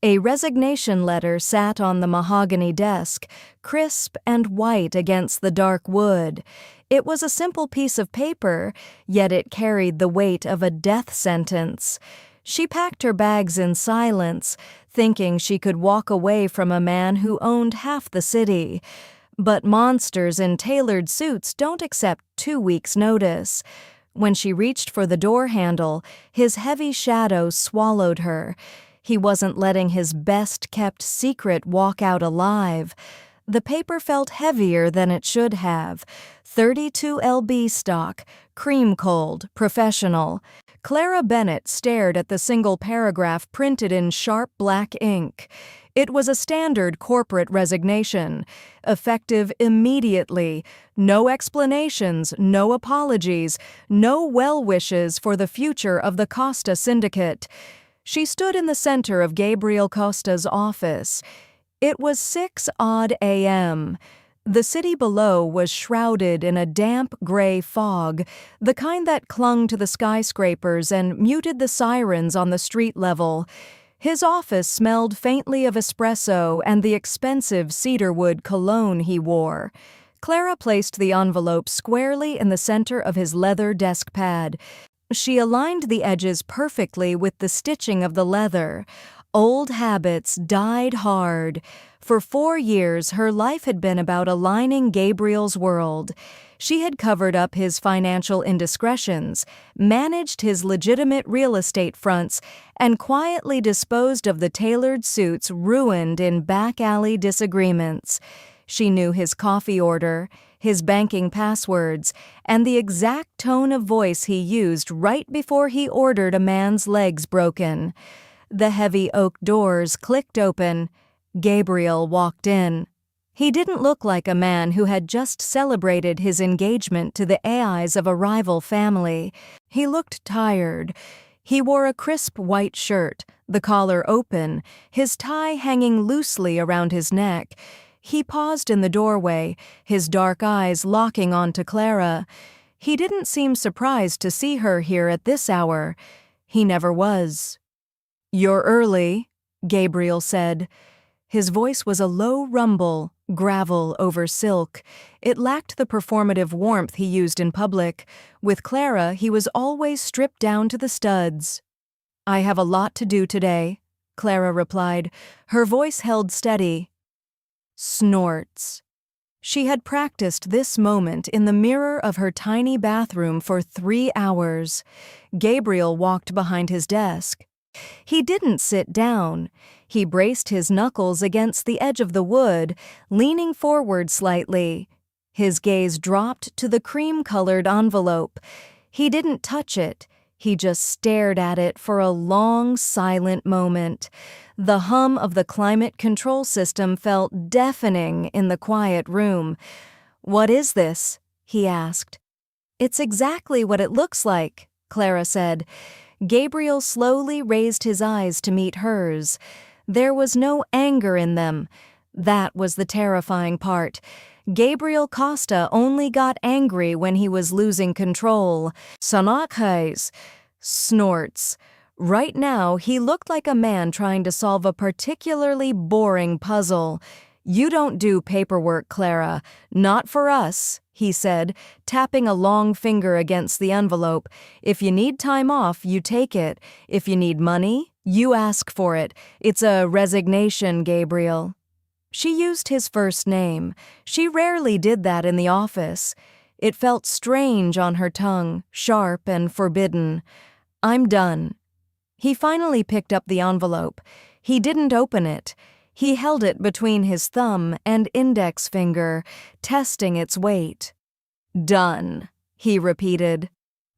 A resignation letter sat on the mahogany desk, crisp and white against the dark wood. It was a simple piece of paper, yet it carried the weight of a death sentence. She packed her bags in silence, thinking she could walk away from a man who owned half the city. But monsters in tailored suits don't accept 2 weeks' notice. When she reached for the door handle, his heavy shadow swallowed her. He wasn't letting his best-kept secret walk out alive. The paper felt heavier than it should have. 32 lb stock, cream-cold, professional. Clara Bennett stared at the single paragraph printed in sharp black ink. It was a standard corporate resignation, effective immediately. No explanations, no apologies, no well wishes for the future of the Costa syndicate. She stood in the center of Gabriel Costa's office. It was 6 odd a.m. The city below was shrouded in a damp gray fog, the kind that clung to the skyscrapers and muted the sirens on the street level. His office smelled faintly of espresso and the expensive cedarwood cologne he wore. Clara placed the envelope squarely in the center of his leather desk pad. She aligned the edges perfectly with the stitching of the leather. Old habits died hard. For 4 years, her life had been about aligning Gabriel's world. She had covered up his financial indiscretions, managed his legitimate real estate fronts, and quietly disposed of the tailored suits ruined in back-alley disagreements. She knew his coffee order, his banking passwords, and the exact tone of voice he used right before he ordered a man's legs broken. The heavy oak doors clicked open. Gabriel walked in. He didn't look like a man who had just celebrated his engagement to the eyes of a rival family. He looked tired. He wore a crisp white shirt, the collar open, his tie hanging loosely around his neck. He paused in the doorway, his dark eyes locking onto Clara. He didn't seem surprised to see her here at this hour. He never was. "You're early," Gabriel said. His voice was a low rumble, gravel over silk. It lacked the performative warmth he used in public. With Clara, he was always stripped down to the studs. "I have a lot to do today," Clara replied. Her voice held steady. Snorts. She had practiced this moment in the mirror of her tiny bathroom for 3 hours. Gabriel walked behind his desk. He didn't sit down. He braced his knuckles against the edge of the wood, leaning forward slightly. His gaze dropped to the cream-colored envelope. He didn't touch it. He just stared at it for a long, silent moment. The hum of the climate control system felt deafening in the quiet room. "What is this?" he asked. "It's exactly what it looks like," Clara said. Gabriel slowly raised his eyes to meet hers. There was no anger in them. That was the terrifying part. Gabriel Costa only got angry when he was losing control. Sanakais. Snorts. Right now, he looked like a man trying to solve a particularly boring puzzle. "You don't do paperwork, Clara. Not for us," he said, tapping a long finger against the envelope. "If you need time off, you take it. If you need money, you ask for it. It's a resignation, Gabriel." She used his first name. She rarely did that in the office. It felt strange on her tongue, sharp and forbidden. "I'm done." He finally picked up the envelope. He didn't open it. He held it between his thumb and index finger, testing its weight. "Done," he repeated.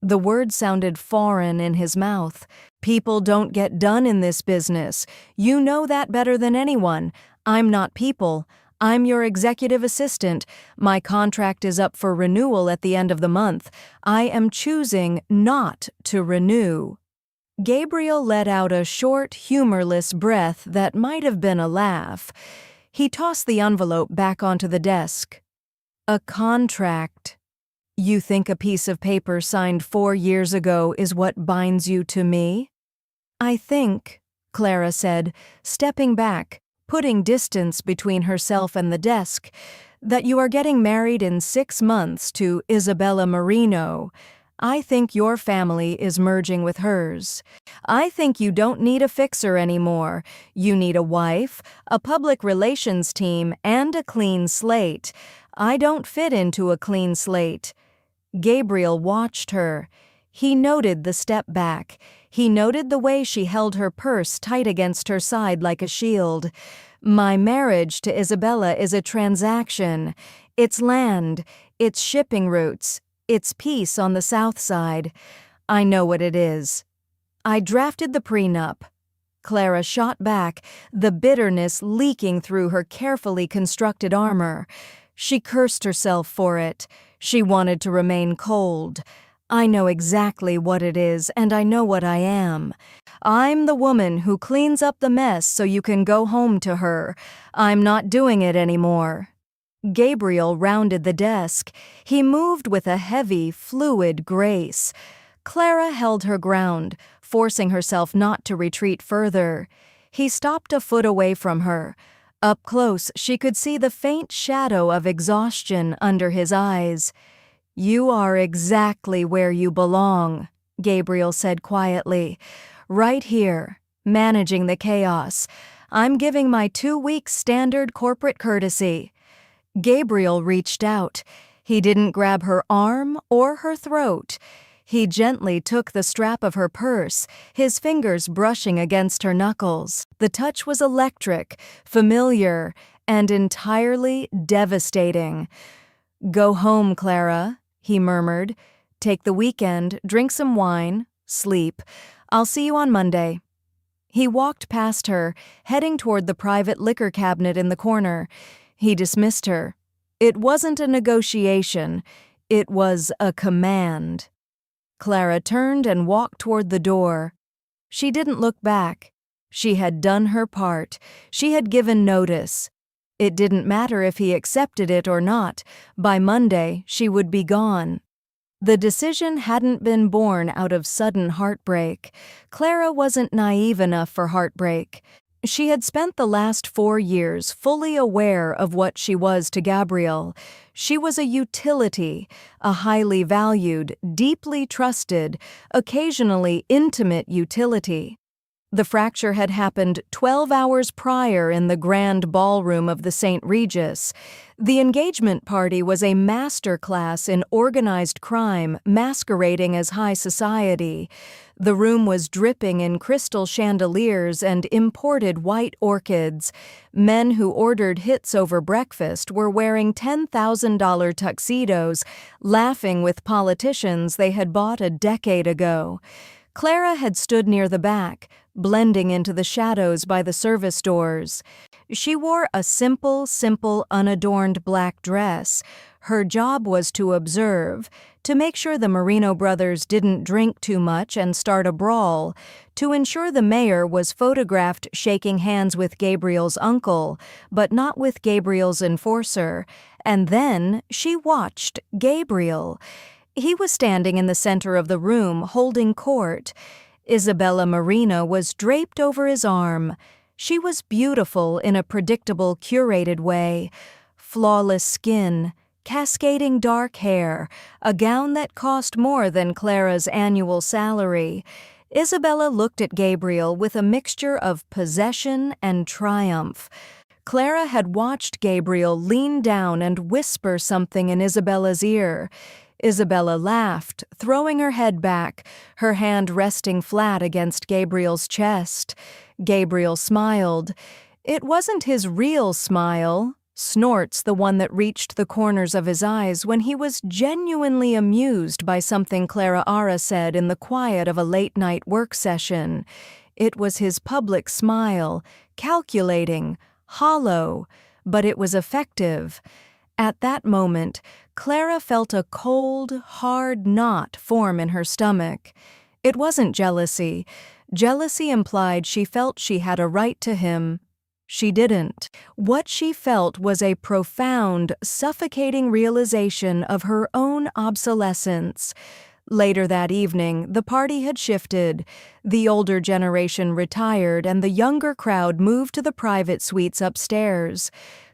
The word sounded foreign in his mouth. "People don't get done in this business. You know that better than anyone. I'm not people. I'm your executive assistant. My contract is up for renewal at the end of the month. I am choosing not to renew." Gabriel let out a short, humorless breath that might have been a laugh. He tossed the envelope back onto the desk. "A contract. You think a piece of paper signed 4 years ago is what binds you to me?" "I think," Clara said, stepping back, putting distance between herself and the desk, "that you are getting married in 6 months to Isabella Marino. I think your family is merging with hers. I think you don't need a fixer anymore. You need a wife, a public relations team, and a clean slate. I don't fit into a clean slate." Gabriel watched her. He noted the step back. He noted the way she held her purse tight against her side like a shield. "My marriage to Isabella is a transaction. It's land, it's shipping routes, it's peace on the South Side. I know what it is. I drafted the prenup." Clara shot back, the bitterness leaking through her carefully constructed armor. She cursed herself for it. She wanted to remain cold. "I know exactly what it is, and I know what I am. I'm the woman who cleans up the mess so you can go home to her. I'm not doing it anymore." Gabriel rounded the desk. He moved with a heavy, fluid grace. Clara held her ground, forcing herself not to retreat further. He stopped a foot away from her. Up close, she could see the faint shadow of exhaustion under his eyes. "You are exactly where you belong," Gabriel said quietly. "Right here, managing the chaos. I'm giving my 2-week standard corporate courtesy." Gabriel reached out. He didn't grab her arm or her throat. He gently took the strap of her purse, his fingers brushing against her knuckles. The touch was electric, familiar, and entirely devastating. "Go home, Clara," he murmured. "Take the weekend, drink some wine, sleep. I'll see you on Monday." He walked past her, heading toward the private liquor cabinet in the corner. He dismissed her. It wasn't a negotiation. It was a command. Clara turned and walked toward the door. She didn't look back. She had done her part. She had given notice. It didn't matter if he accepted it or not. By Monday, she would be gone. The decision hadn't been born out of sudden heartbreak. Clara wasn't naive enough for heartbreak. She had spent the last 4 years fully aware of what she was to Gabriel. She was a utility, a highly valued, deeply trusted, occasionally intimate utility. The fracture had happened 12 hours prior in the grand ballroom of the St. Regis. The engagement party was a master class in organized crime masquerading as high society. The room was dripping in crystal chandeliers and imported white orchids. Men who ordered hits over breakfast were wearing $10,000 tuxedos, laughing with politicians they had bought a decade ago. Clara had stood near the back, blending into the shadows by the service doors. She wore a simple, unadorned black dress. Her job was to observe, to make sure the Marino brothers didn't drink too much and start a brawl, to ensure the mayor was photographed shaking hands with Gabriel's uncle, but not with Gabriel's enforcer. And then she watched Gabriel. He was standing in the center of the room, holding court. Isabella Marino was draped over his arm. She was beautiful in a predictable, curated way. Flawless skin, cascading dark hair, a gown that cost more than Clara's annual salary. Isabella looked at Gabriel with a mixture of possession and triumph. Clara had watched Gabriel lean down and whisper something in Isabella's ear. Isabella laughed, throwing her head back, her hand resting flat against Gabriel's chest. Gabriel smiled. It wasn't his real smile, snorts the one that reached the corners of his eyes when he was genuinely amused by something Clara Ara said in the quiet of a late-night work session. It was his public smile, calculating, hollow, but it was effective. At that moment, Clara felt a cold, hard knot form in her stomach. It wasn't jealousy. Jealousy implied she felt she had a right to him. She didn't. What she felt was a profound, suffocating realization of her own obsolescence. Later that evening, the party had shifted. The older generation retired and the younger crowd moved to the private suites upstairs.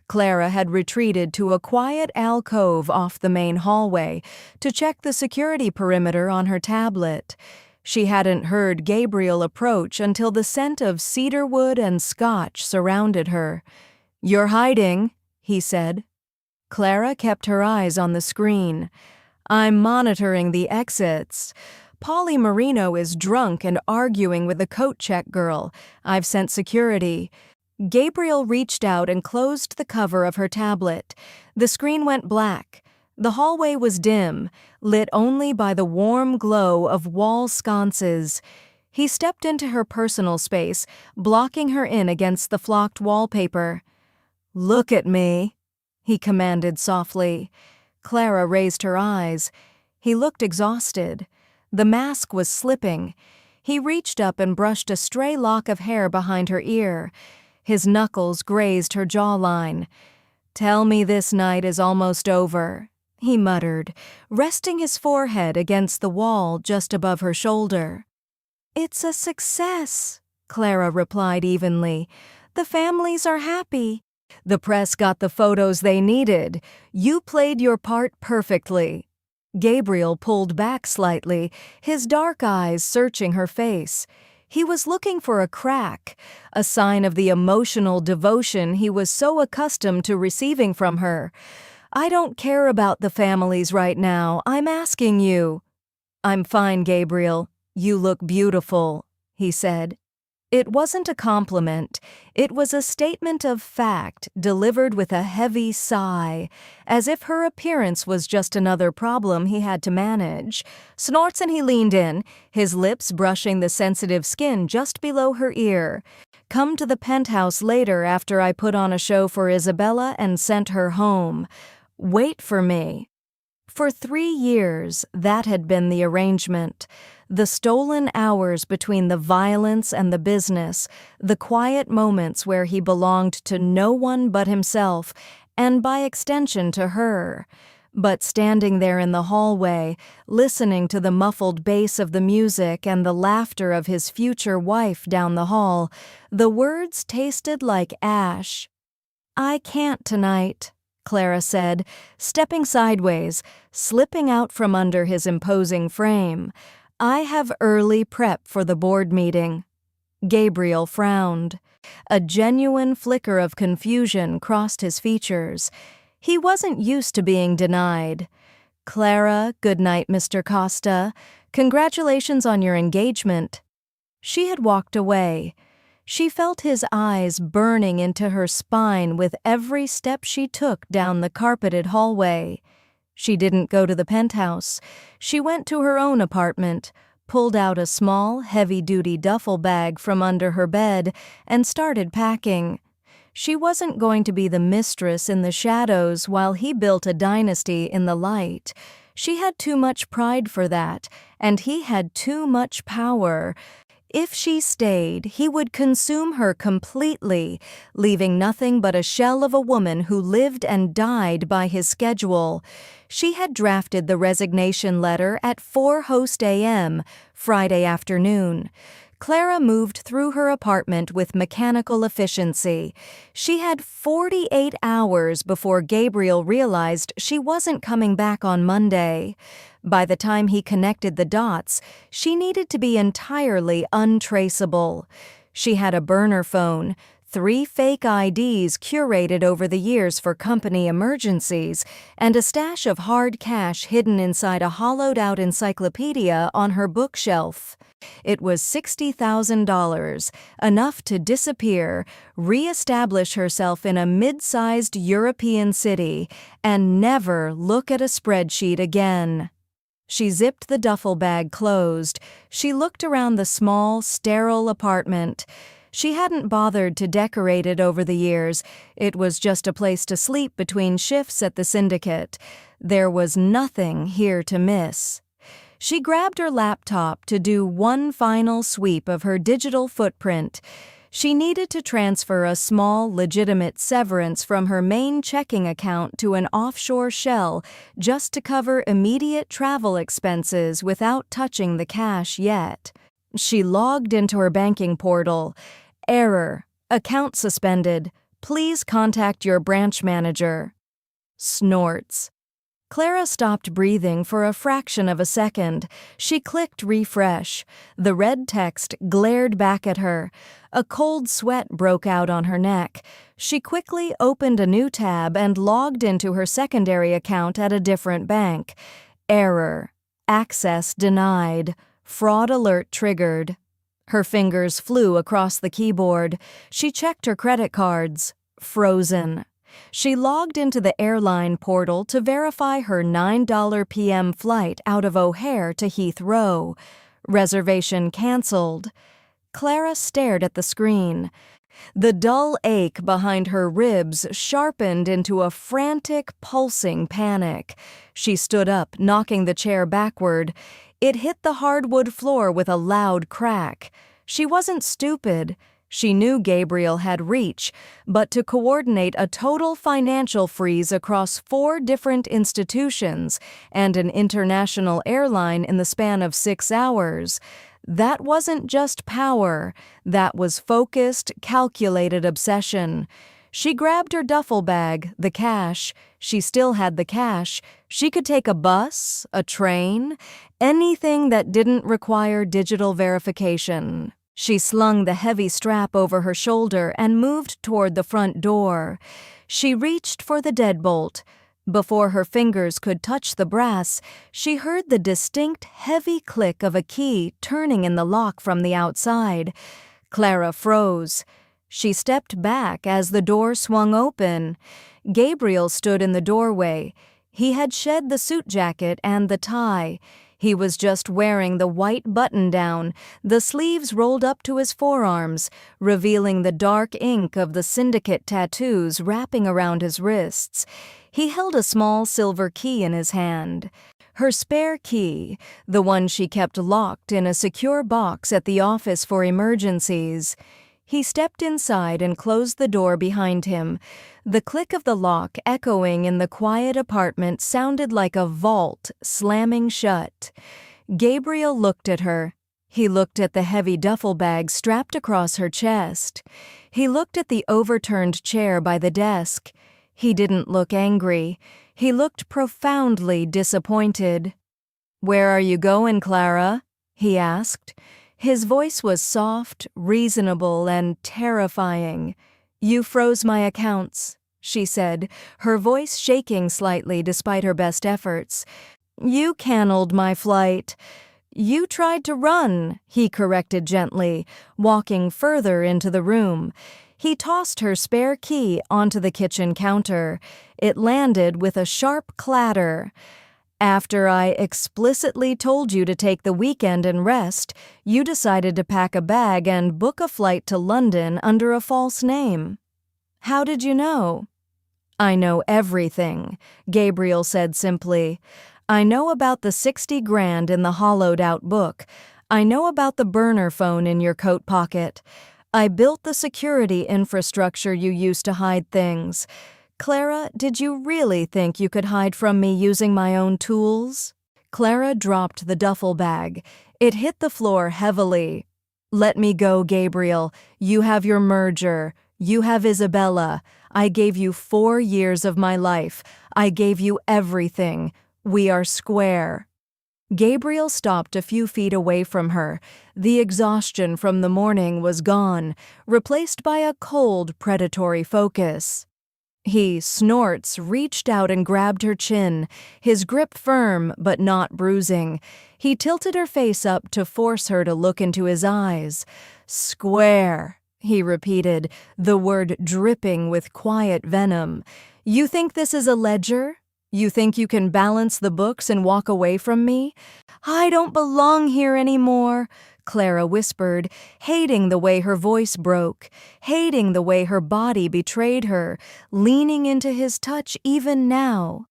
Clara had retreated to a quiet alcove off the main hallway to check the security perimeter on her tablet. She hadn't heard Gabriel approach until the scent of cedarwood and scotch surrounded her. "You're hiding," he said. Clara kept her eyes on the screen. "I'm monitoring the exits. Polly Marino is drunk and arguing with the coat check girl. I've sent security." Gabriel reached out and closed the cover of her tablet. The screen went black. The hallway was dim, lit only by the warm glow of wall sconces. He stepped into her personal space, blocking her in against the flocked wallpaper. "Look at me," he commanded softly. Clara raised her eyes. He looked exhausted. The mask was slipping. He reached up and brushed a stray lock of hair behind her ear. His knuckles grazed her jawline. "Tell me this night is almost over," he muttered, resting his forehead against the wall just above her shoulder. "It's a success," Clara replied evenly. "The families are happy. The press got the photos they needed. You played your part perfectly." Gabriel pulled back slightly, his dark eyes searching her face. He was looking for a crack, a sign of the emotional devotion he was so accustomed to receiving from her. "I don't care about the families right now. I'm asking you." "I'm fine, Gabriel. You look beautiful," he said. It wasn't a compliment. It was a statement of fact delivered with a heavy sigh, as if her appearance was just another problem he had to manage. Snorts, and he leaned in, his lips brushing the sensitive skin just below her ear. "Come to the penthouse later after I put on a show for Isabella and sent her home. Wait for me." For 3 years, that had been the arrangement. The stolen hours between the violence and the business, the quiet moments where he belonged to no one but himself, and by extension to her. But standing there in the hallway, listening to the muffled bass of the music and the laughter of his future wife down the hall, the words tasted like ash. "I can't tonight," Clara said, stepping sideways, slipping out from under his imposing frame. "I have early prep for the board meeting." Gabriel frowned. A genuine flicker of confusion crossed his features. He wasn't used to being denied. "Clara, good night, Mr. Costa. Congratulations on your engagement." She had walked away. She felt his eyes burning into her spine with every step she took down the carpeted hallway. She didn't go to the penthouse. She went to her own apartment, pulled out a small, heavy-duty duffel bag from under her bed, and started packing. She wasn't going to be the mistress in the shadows while he built a dynasty in the light. She had too much pride for that, and he had too much power. If she stayed, he would consume her completely, leaving nothing but a shell of a woman who lived and died by his schedule. She had drafted the resignation letter at 4:00 a.m., Friday afternoon. Clara moved through her apartment with mechanical efficiency. She had 48 hours before Gabriel realized she wasn't coming back on Monday. By the time he connected the dots, she needed to be entirely untraceable. She had a burner phone, 3 fake IDs curated over the years for company emergencies, and a stash of hard cash hidden inside a hollowed-out encyclopedia on her bookshelf. It was $60,000, enough to disappear, re-establish herself in a mid-sized European city, and never look at a spreadsheet again. She zipped the duffel bag closed. She looked around the small, sterile apartment. She hadn't bothered to decorate it over the years. It was just a place to sleep between shifts at the syndicate. There was nothing here to miss. She grabbed her laptop to do one final sweep of her digital footprint. She needed to transfer a small, legitimate severance from her main checking account to an offshore shell just to cover immediate travel expenses without touching the cash yet. She logged into her banking portal. Error. Account suspended. Please contact your branch manager. Snorts. Clara stopped breathing for a fraction of a second. She clicked refresh. The red text glared back at her. A cold sweat broke out on her neck. She quickly opened a new tab and logged into her secondary account at a different bank. Error. Access denied. Fraud alert triggered. Her fingers flew across the keyboard. She checked her credit cards. Frozen. She logged into the airline portal to verify her $9 p.m. flight out of O'Hare to Heathrow. Reservation canceled. Clara stared at the screen. The dull ache behind her ribs sharpened into a frantic, pulsing panic. She stood up, knocking the chair backward. It hit the hardwood floor with a loud crack. She wasn't stupid. She knew Gabriel had reach, but to coordinate a total financial freeze across 4 different institutions and an international airline in the span of 6 hours, that wasn't just power, that was focused, calculated obsession. She grabbed her duffel bag, the cash. She still had the cash. She could take a bus, a train, anything that didn't require digital verification. She slung the heavy strap over her shoulder and moved toward the front door. She reached for the deadbolt. Before her fingers could touch the brass, she heard the distinct, heavy click of a key turning in the lock from the outside. Clara froze. She stepped back as the door swung open. Gabriel stood in the doorway. He had shed the suit jacket and the tie. He was just wearing the white button-down, the sleeves rolled up to his forearms, revealing the dark ink of the syndicate tattoos wrapping around his wrists. He held a small silver key in his hand. Her spare key, the one she kept locked in a secure box at the office for emergencies. He stepped inside and closed the door behind him. The click of the lock echoing in the quiet apartment sounded like a vault slamming shut. Gabriel looked at her. He looked at the heavy duffel bag strapped across her chest. He looked at the overturned chair by the desk. He didn't look angry. He looked profoundly disappointed. "Where are you going, Clara?" he asked. His voice was soft, reasonable, and terrifying. "You froze my accounts," she said, her voice shaking slightly despite her best efforts. "You canceled my flight." "You tried to run," he corrected gently, walking further into the room. He tossed her spare key onto the kitchen counter. It landed with a sharp clatter. "After I explicitly told you to take the weekend and rest, you decided to pack a bag and book a flight to London under a false name. How did you know?" "I know everything," Gabriel said simply. "I know about the 60 grand in the hollowed-out book. I know about the burner phone in your coat pocket. I built the security infrastructure you used to hide things. Clara, did you really think you could hide from me using my own tools?" Clara dropped the duffel bag. It hit the floor heavily. "Let me go, Gabriel. You have your merger. You have Isabella. I gave you 4 years of my life. I gave you everything. We are square." Gabriel stopped a few feet away from her. The exhaustion from the morning was gone, replaced by a cold, predatory focus. He, Snorts, reached out and grabbed her chin, his grip firm but not bruising. He tilted her face up to force her to look into his eyes. "Square," he repeated, the word dripping with quiet venom. "You think this is a ledger? You think you can balance the books and walk away from me? I don't belong here anymore," Clara whispered, hating the way her voice broke, hating the way her body betrayed her, leaning into his touch even now.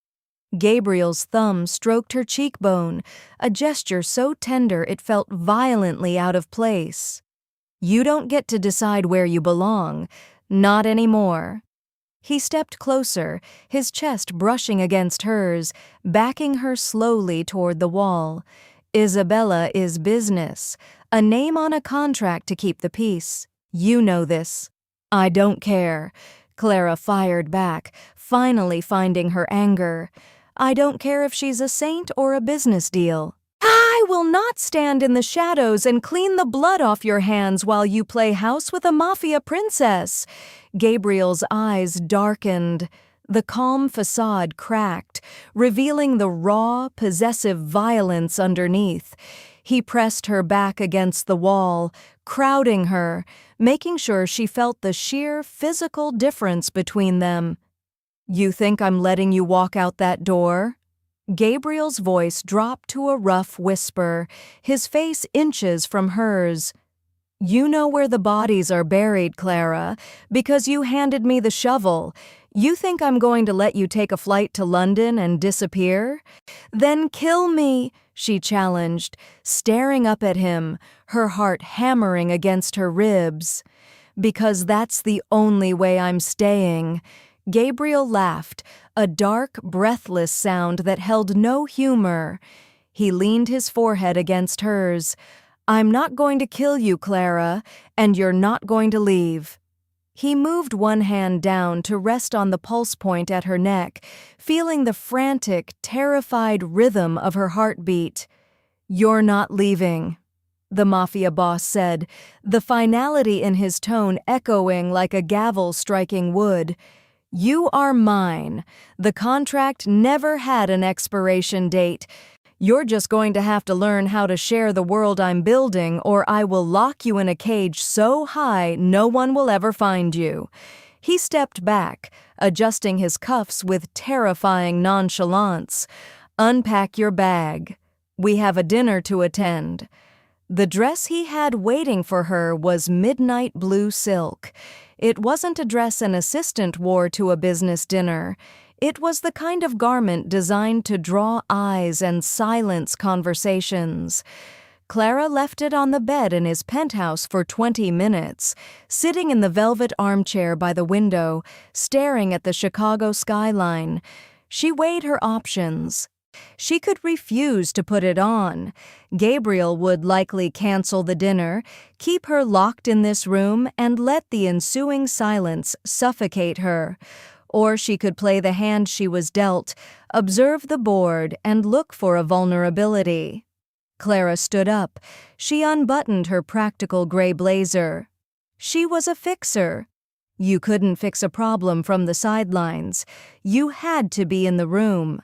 Gabriel's thumb stroked her cheekbone, a gesture so tender it felt violently out of place. You don't get to decide where you belong. Not anymore. He stepped closer, his chest brushing against hers, backing her slowly toward the wall. Isabella is business, a name on a contract to keep the peace. You know this. I don't care. Clara fired back, finally finding her anger. I don't care if she's a saint or a business deal. I will not stand in the shadows and clean the blood off your hands while you play house with a mafia princess. Gabriel's eyes darkened. The calm facade cracked, revealing the raw, possessive violence underneath. He pressed her back against the wall, crowding her, making sure she felt the sheer physical difference between them. You think I'm letting you walk out that door? Gabriel's voice dropped to a rough whisper, his face inches from hers. You know where the bodies are buried, Clara, because you handed me the shovel. You think I'm going to let you take a flight to London and disappear? Then kill me, she challenged, staring up at him, her heart hammering against her ribs. Because that's the only way I'm staying. Gabriel laughed, a dark, breathless sound that held no humor. He leaned his forehead against hers. I'm not going to kill you, Clara, and you're not going to leave. He moved one hand down to rest on the pulse point at her neck, feeling the frantic, terrified rhythm of her heartbeat. You're not leaving, the Mafia Boss said, the finality in his tone echoing like a gavel striking wood. You are mine. The contract never had an expiration date. You're just going to have to learn how to share the world I'm building, or I will lock you in a cage so high no one will ever find you. He stepped back, adjusting his cuffs with terrifying nonchalance. Unpack your bag. We have a dinner to attend. The dress he had waiting for her was midnight blue silk. It wasn't a dress an assistant wore to a business dinner. It was the kind of garment designed to draw eyes and silence conversations. Clara left it on the bed in his penthouse for 20 minutes, sitting in the velvet armchair by the window, staring at the Chicago skyline. She weighed her options. She could refuse to put it on. Gabriel would likely cancel the dinner, keep her locked in this room, and let the ensuing silence suffocate her. Or she could play the hand she was dealt, observe the board, and look for a vulnerability. Clara stood up. She unbuttoned her practical gray blazer. She was a fixer. You couldn't fix a problem from the sidelines. You had to be in the room.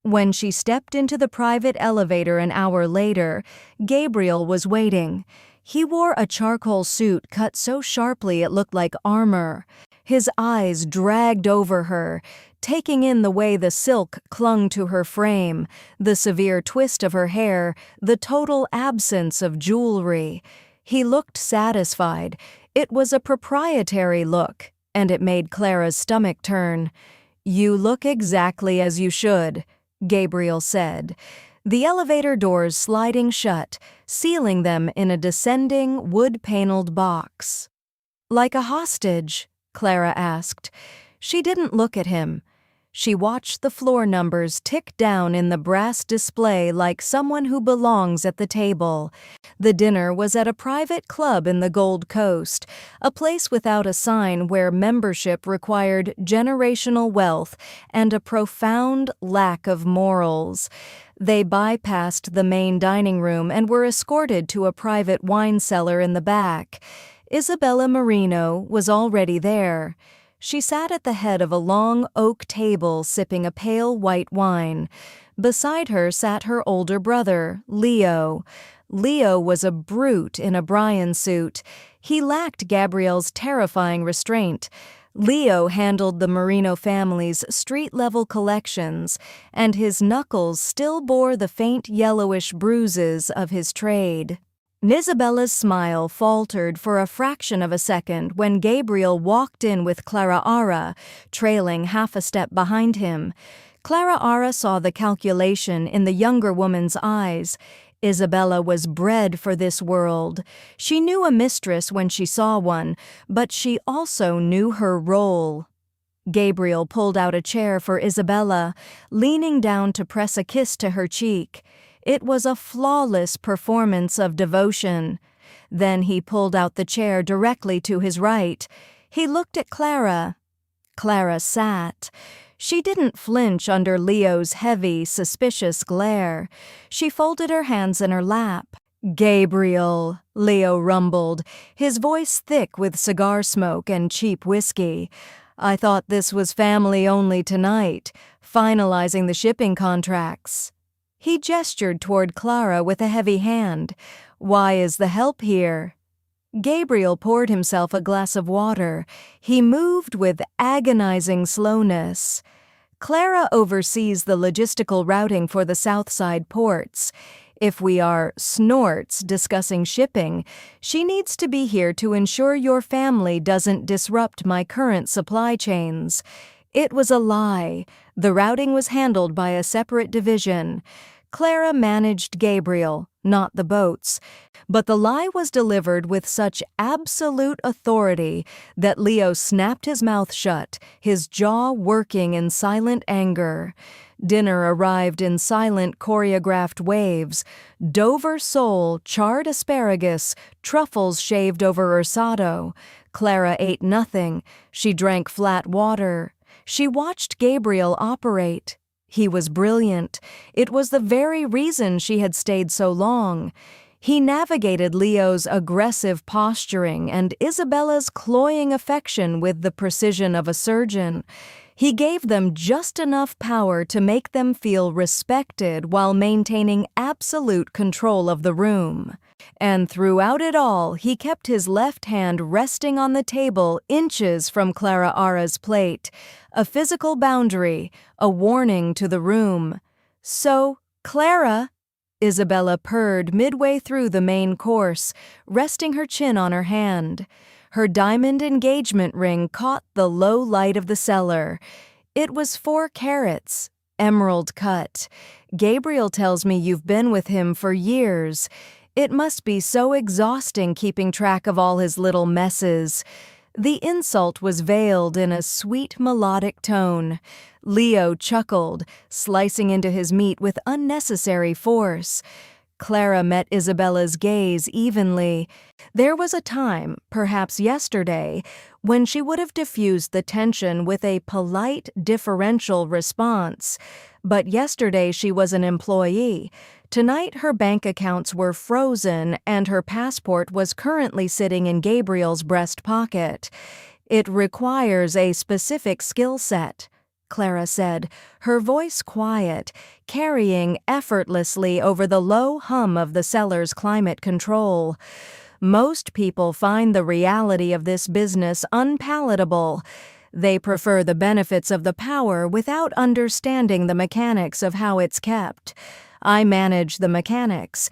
When she stepped into the private elevator an hour later, Gabriel was waiting. He wore a charcoal suit cut so sharply it looked like armor. His eyes dragged over her, taking in the way the silk clung to her frame, the severe twist of her hair, the total absence of jewelry. He looked satisfied. It was a proprietary look, and it made Clara's stomach turn. You look exactly as you should, Gabriel said, the elevator doors sliding shut, sealing them in a descending, wood-paneled box. Like a hostage? Clara asked. She didn't look at him. She watched the floor numbers tick down in the brass display like someone who belongs at the table. The dinner was at a private club in the Gold Coast, a place without a sign where membership required generational wealth and a profound lack of morals. They bypassed the main dining room and were escorted to a private wine cellar in the back. Isabella Marino was already there. She sat at the head of a long oak table sipping a pale white wine. Beside her sat her older brother, Leo. Leo was a brute in a Brian suit. He lacked Gabrielle's terrifying restraint. Leo handled the Marino family's street-level collections, and his knuckles still bore the faint yellowish bruises of his trade. Isabella's smile faltered for a fraction of a second when Gabriel walked in with Clara Ara, trailing half a step behind him. Clara Ara saw the calculation in the younger woman's eyes. Isabella was bred for this world. She knew a mistress when she saw one, but she also knew her role. Gabriel pulled out a chair for Isabella, leaning down to press a kiss to her cheek. It was a flawless performance of devotion. Then he pulled out the chair directly to his right. He looked at Clara. Clara sat. She didn't flinch under Leo's heavy, suspicious glare. She folded her hands in her lap. "Gabriel," Leo rumbled, his voice thick with cigar smoke and cheap whiskey. "I thought this was family only tonight, finalizing the shipping contracts." He gestured toward Clara with a heavy hand. "Why is the help here?" Gabriel poured himself a glass of water. He moved with agonizing slowness. "Clara oversees the logistical routing for the Southside ports. If we are snorts discussing shipping, she needs to be here to ensure your family doesn't disrupt my current supply chains." It was a lie. The routing was handled by a separate division. Clara managed Gabriel, not the boats. But the lie was delivered with such absolute authority that Leo snapped his mouth shut, his jaw working in silent anger. Dinner arrived in silent choreographed waves. Dover sole, charred asparagus, truffles shaved over ursado. Clara ate nothing. She drank flat water. She watched Gabriel operate. He was brilliant. It was the very reason she had stayed so long. He navigated Leo's aggressive posturing and Isabella's cloying affection with the precision of a surgeon. He gave them just enough power to make them feel respected while maintaining absolute control of the room. And throughout it all, he kept his left hand resting on the table inches from Clara Ara's plate, a physical boundary, a warning to the room. "So, Clara," Isabella purred midway through the main course, resting her chin on her hand. Her diamond engagement ring caught the low light of the cellar. It was 4 carats, emerald cut. "Gabriel tells me you've been with him for years. It must be so exhausting keeping track of all his little messes." The insult was veiled in a sweet melodic tone. Leo chuckled, slicing into his meat with unnecessary force. Clara met Isabella's gaze evenly. There was a time, perhaps yesterday, when she would have diffused the tension with a polite, differential response. But yesterday she was an employee. Tonight her bank accounts were frozen and her passport was currently sitting in Gabriel's breast pocket. "It requires a specific skill set," Clara said, her voice quiet, carrying effortlessly over the low hum of the cellar's climate control. "Most people find the reality of this business unpalatable. They prefer the benefits of the power without understanding the mechanics of how it's kept. I manage the mechanics."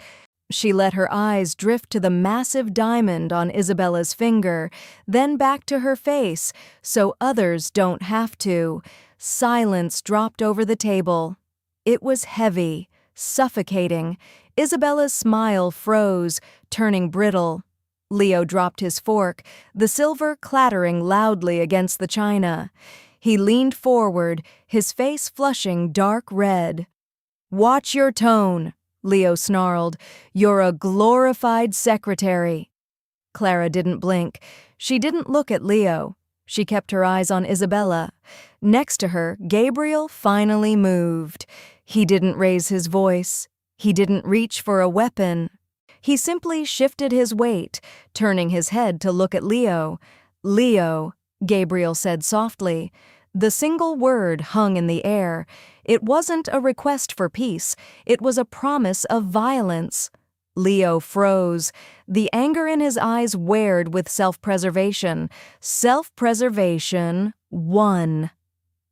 She let her eyes drift to the massive diamond on Isabella's finger, then back to her face, so others don't have to. Silence dropped over the table. It was heavy, suffocating. Isabella's smile froze, turning brittle. Leo dropped his fork, the silver clattering loudly against the china. He leaned forward, his face flushing dark red. "Watch your tone," Leo snarled. "You're a glorified secretary." Clara didn't blink. She didn't look at Leo. She kept her eyes on Isabella. Next to her, Gabriel finally moved. He didn't raise his voice. He didn't reach for a weapon. He simply shifted his weight, turning his head to look at Leo. "Leo," Gabriel said softly. The single word hung in the air. It wasn't a request for peace. It was a promise of violence. Leo froze. The anger in his eyes wared with self-preservation. Self-preservation won.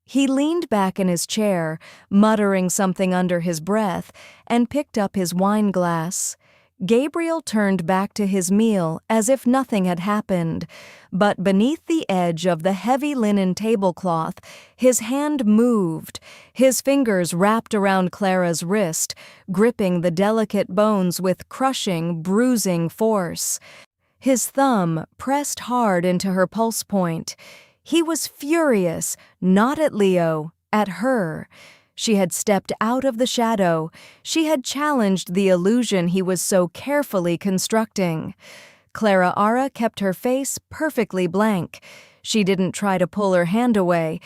He leaned back in his chair, muttering something under his breath, and picked up his wine glass. Gabriel turned back to his meal as if nothing had happened, but beneath the edge of the heavy linen tablecloth, his hand moved, his fingers wrapped around Clara's wrist, gripping the delicate bones with crushing, bruising force. His thumb pressed hard into her pulse point. He was furious, not at Leo, at her. She had stepped out of the shadow. She had challenged the illusion he was so carefully constructing. Clara Ara kept her face perfectly blank. She didn't try to pull her hand away.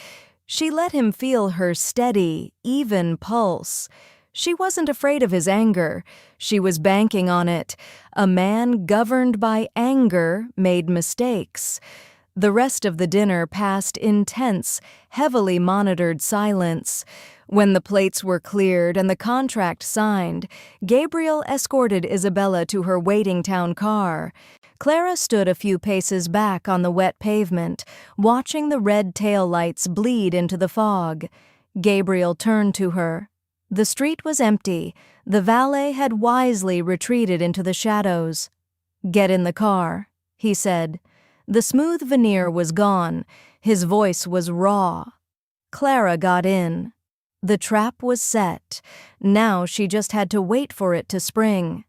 She let him feel her steady, even pulse. She wasn't afraid of his anger. She was banking on it. A man governed by anger made mistakes. The rest of the dinner passed in tense, heavily monitored silence. When the plates were cleared and the contract signed, Gabriel escorted Isabella to her waiting town car. Clara stood a few paces back on the wet pavement, watching the red taillights bleed into the fog. Gabriel turned to her. The street was empty. The valet had wisely retreated into the shadows. "Get in the car," he said. The smooth veneer was gone. His voice was raw. Clara got in. The trap was set. Now she just had to wait for it to spring.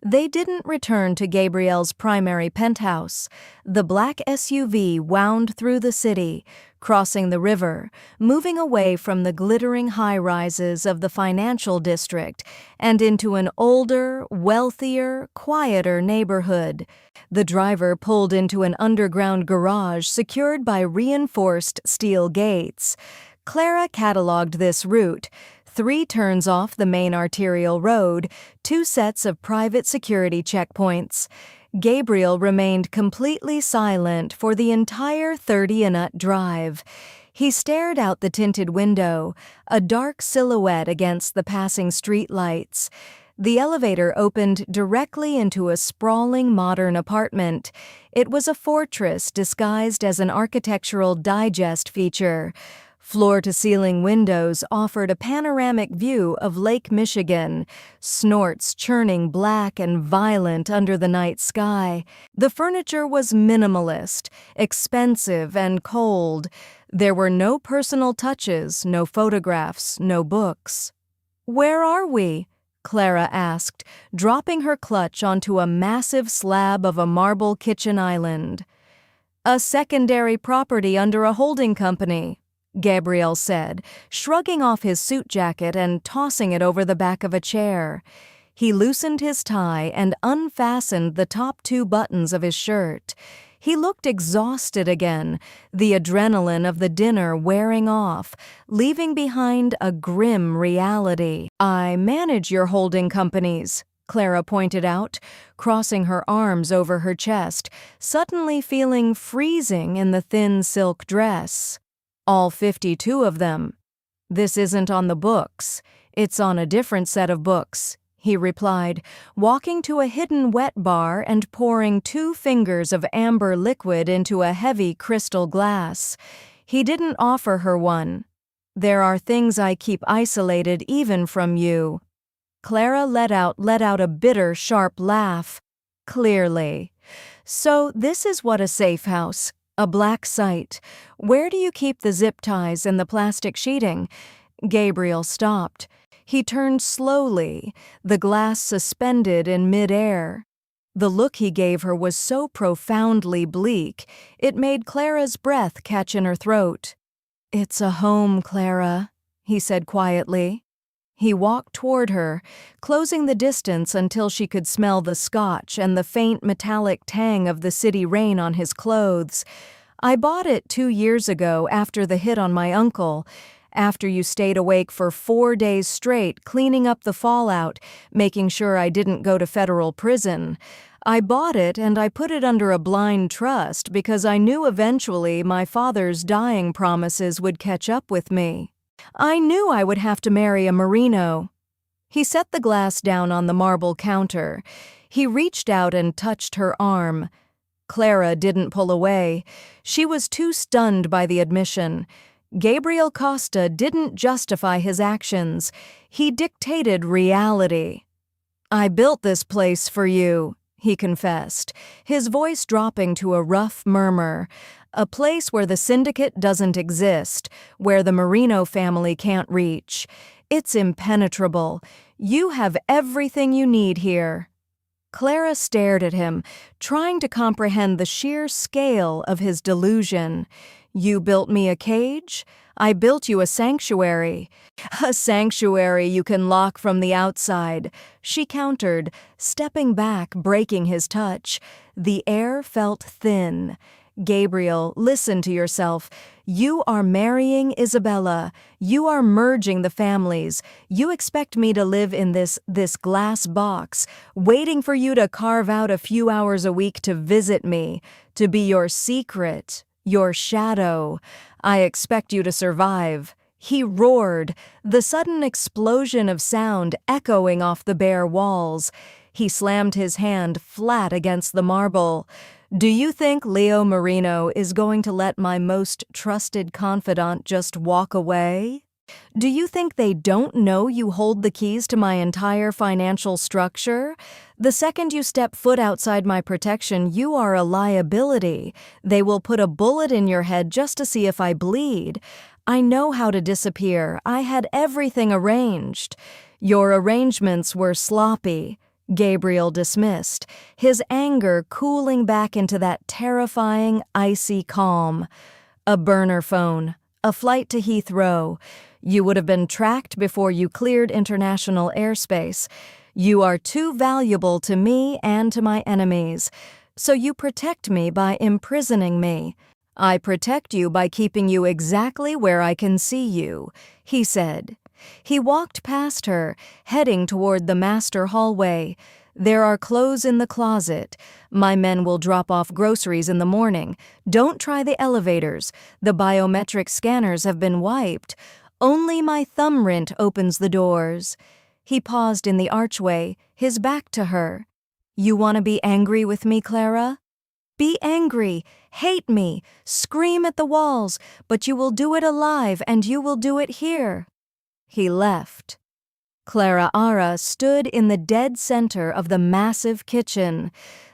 They didn't return to Gabriel's primary penthouse. The black SUV wound through the city, crossing the river, moving away from the glittering high-rises of the financial district and into an older, wealthier, quieter neighborhood. The driver pulled into an underground garage secured by reinforced steel gates. Clara catalogued this route: 3 turns off the main arterial road, 2 sets of private security checkpoints. Gabriel remained completely silent for the entire 30-minute drive. He stared out the tinted window, a dark silhouette against the passing streetlights. The elevator opened directly into a sprawling modern apartment. It was a fortress disguised as an architectural digest feature. Floor-to-ceiling windows offered a panoramic view of Lake Michigan, snorts churning black and violent under the night sky. The furniture was minimalist, expensive, and cold. There were no personal touches, no photographs, no books. "Where are we?" Clara asked, dropping her clutch onto a massive slab of a marble kitchen island. "A secondary property under a holding company," Gabriel said, shrugging off his suit jacket and tossing it over the back of a chair. He loosened his tie and unfastened the top 2 buttons of his shirt. He looked exhausted again, the adrenaline of the dinner wearing off, leaving behind a grim reality. "I manage your holding companies," Clara pointed out, crossing her arms over her chest, suddenly feeling freezing in the thin silk dress. "All 52 of them." "This isn't on the books. It's on a different set of books," he replied, walking to a hidden wet bar and pouring 2 fingers of amber liquid into a heavy crystal glass. He didn't offer her one. "There are things I keep isolated even from you." Clara let out a bitter, sharp laugh. "Clearly. So this is what a safe house. A black site. Where do you keep the zip ties and the plastic sheeting?" Gabriel stopped. He turned slowly, the glass suspended in mid-air. The look he gave her was so profoundly bleak, it made Clara's breath catch in her throat. "It's a home, Clara," he said quietly. He walked toward her, closing the distance until she could smell the scotch and the faint metallic tang of the city rain on his clothes. "I bought it 2 years ago after the hit on my uncle, after you stayed awake for 4 days straight cleaning up the fallout, making sure I didn't go to federal prison. I bought it and I put it under a blind trust because I knew eventually my father's dying promises would catch up with me. I knew I would have to marry a merino." He set the glass down on the marble counter. He reached out and touched her arm. Clara didn't pull away. She was too stunned by the admission. Gabriel Costa didn't justify his actions. He dictated reality. "I built this place for you," he confessed, his voice dropping to a rough murmur. "A place where the syndicate doesn't exist, where the Marino family can't reach. It's impenetrable. You have everything you need here." Clara stared at him, trying to comprehend the sheer scale of his delusion. "You built me a cage? I built you a sanctuary." "A sanctuary you can lock from the outside," she countered, stepping back, breaking his touch. The air felt thin. "Gabriel, listen to yourself. You are marrying Isabella. You are merging the families. You expect me to live in this glass box, waiting for you to carve out a few hours a week to visit me, to be your secret, your shadow. I expect you to survive." He roared, the sudden explosion of sound echoing off the bare walls. He slammed his hand flat against the marble. "Do you think Leo Marino is going to let my most trusted confidant just walk away? Do you think they don't know you hold the keys to my entire financial structure? The second you step foot outside my protection, you are a liability. They will put a bullet in your head just to see if I bleed. I know how to disappear. I had everything arranged." "Your arrangements were sloppy," Gabriel dismissed, his anger cooling back into that terrifying, icy calm. "A burner phone, a flight to Heathrow. You would have been tracked before you cleared international airspace. You are too valuable to me and to my enemies. So you protect me by imprisoning me. I protect you by keeping you exactly where I can see you," he said. He walked past her, heading toward the master hallway. "There are clothes in the closet. My men will drop off groceries in the morning. Don't try the elevators. The biometric scanners have been wiped. Only my thumbprint opens the doors." He paused in the archway, his back to her. "You want to be angry with me, Clara? Be angry, hate me, scream at the walls, but you will do it alive and you will do it here." He left. Clara Ara stood in the dead center of the massive kitchen.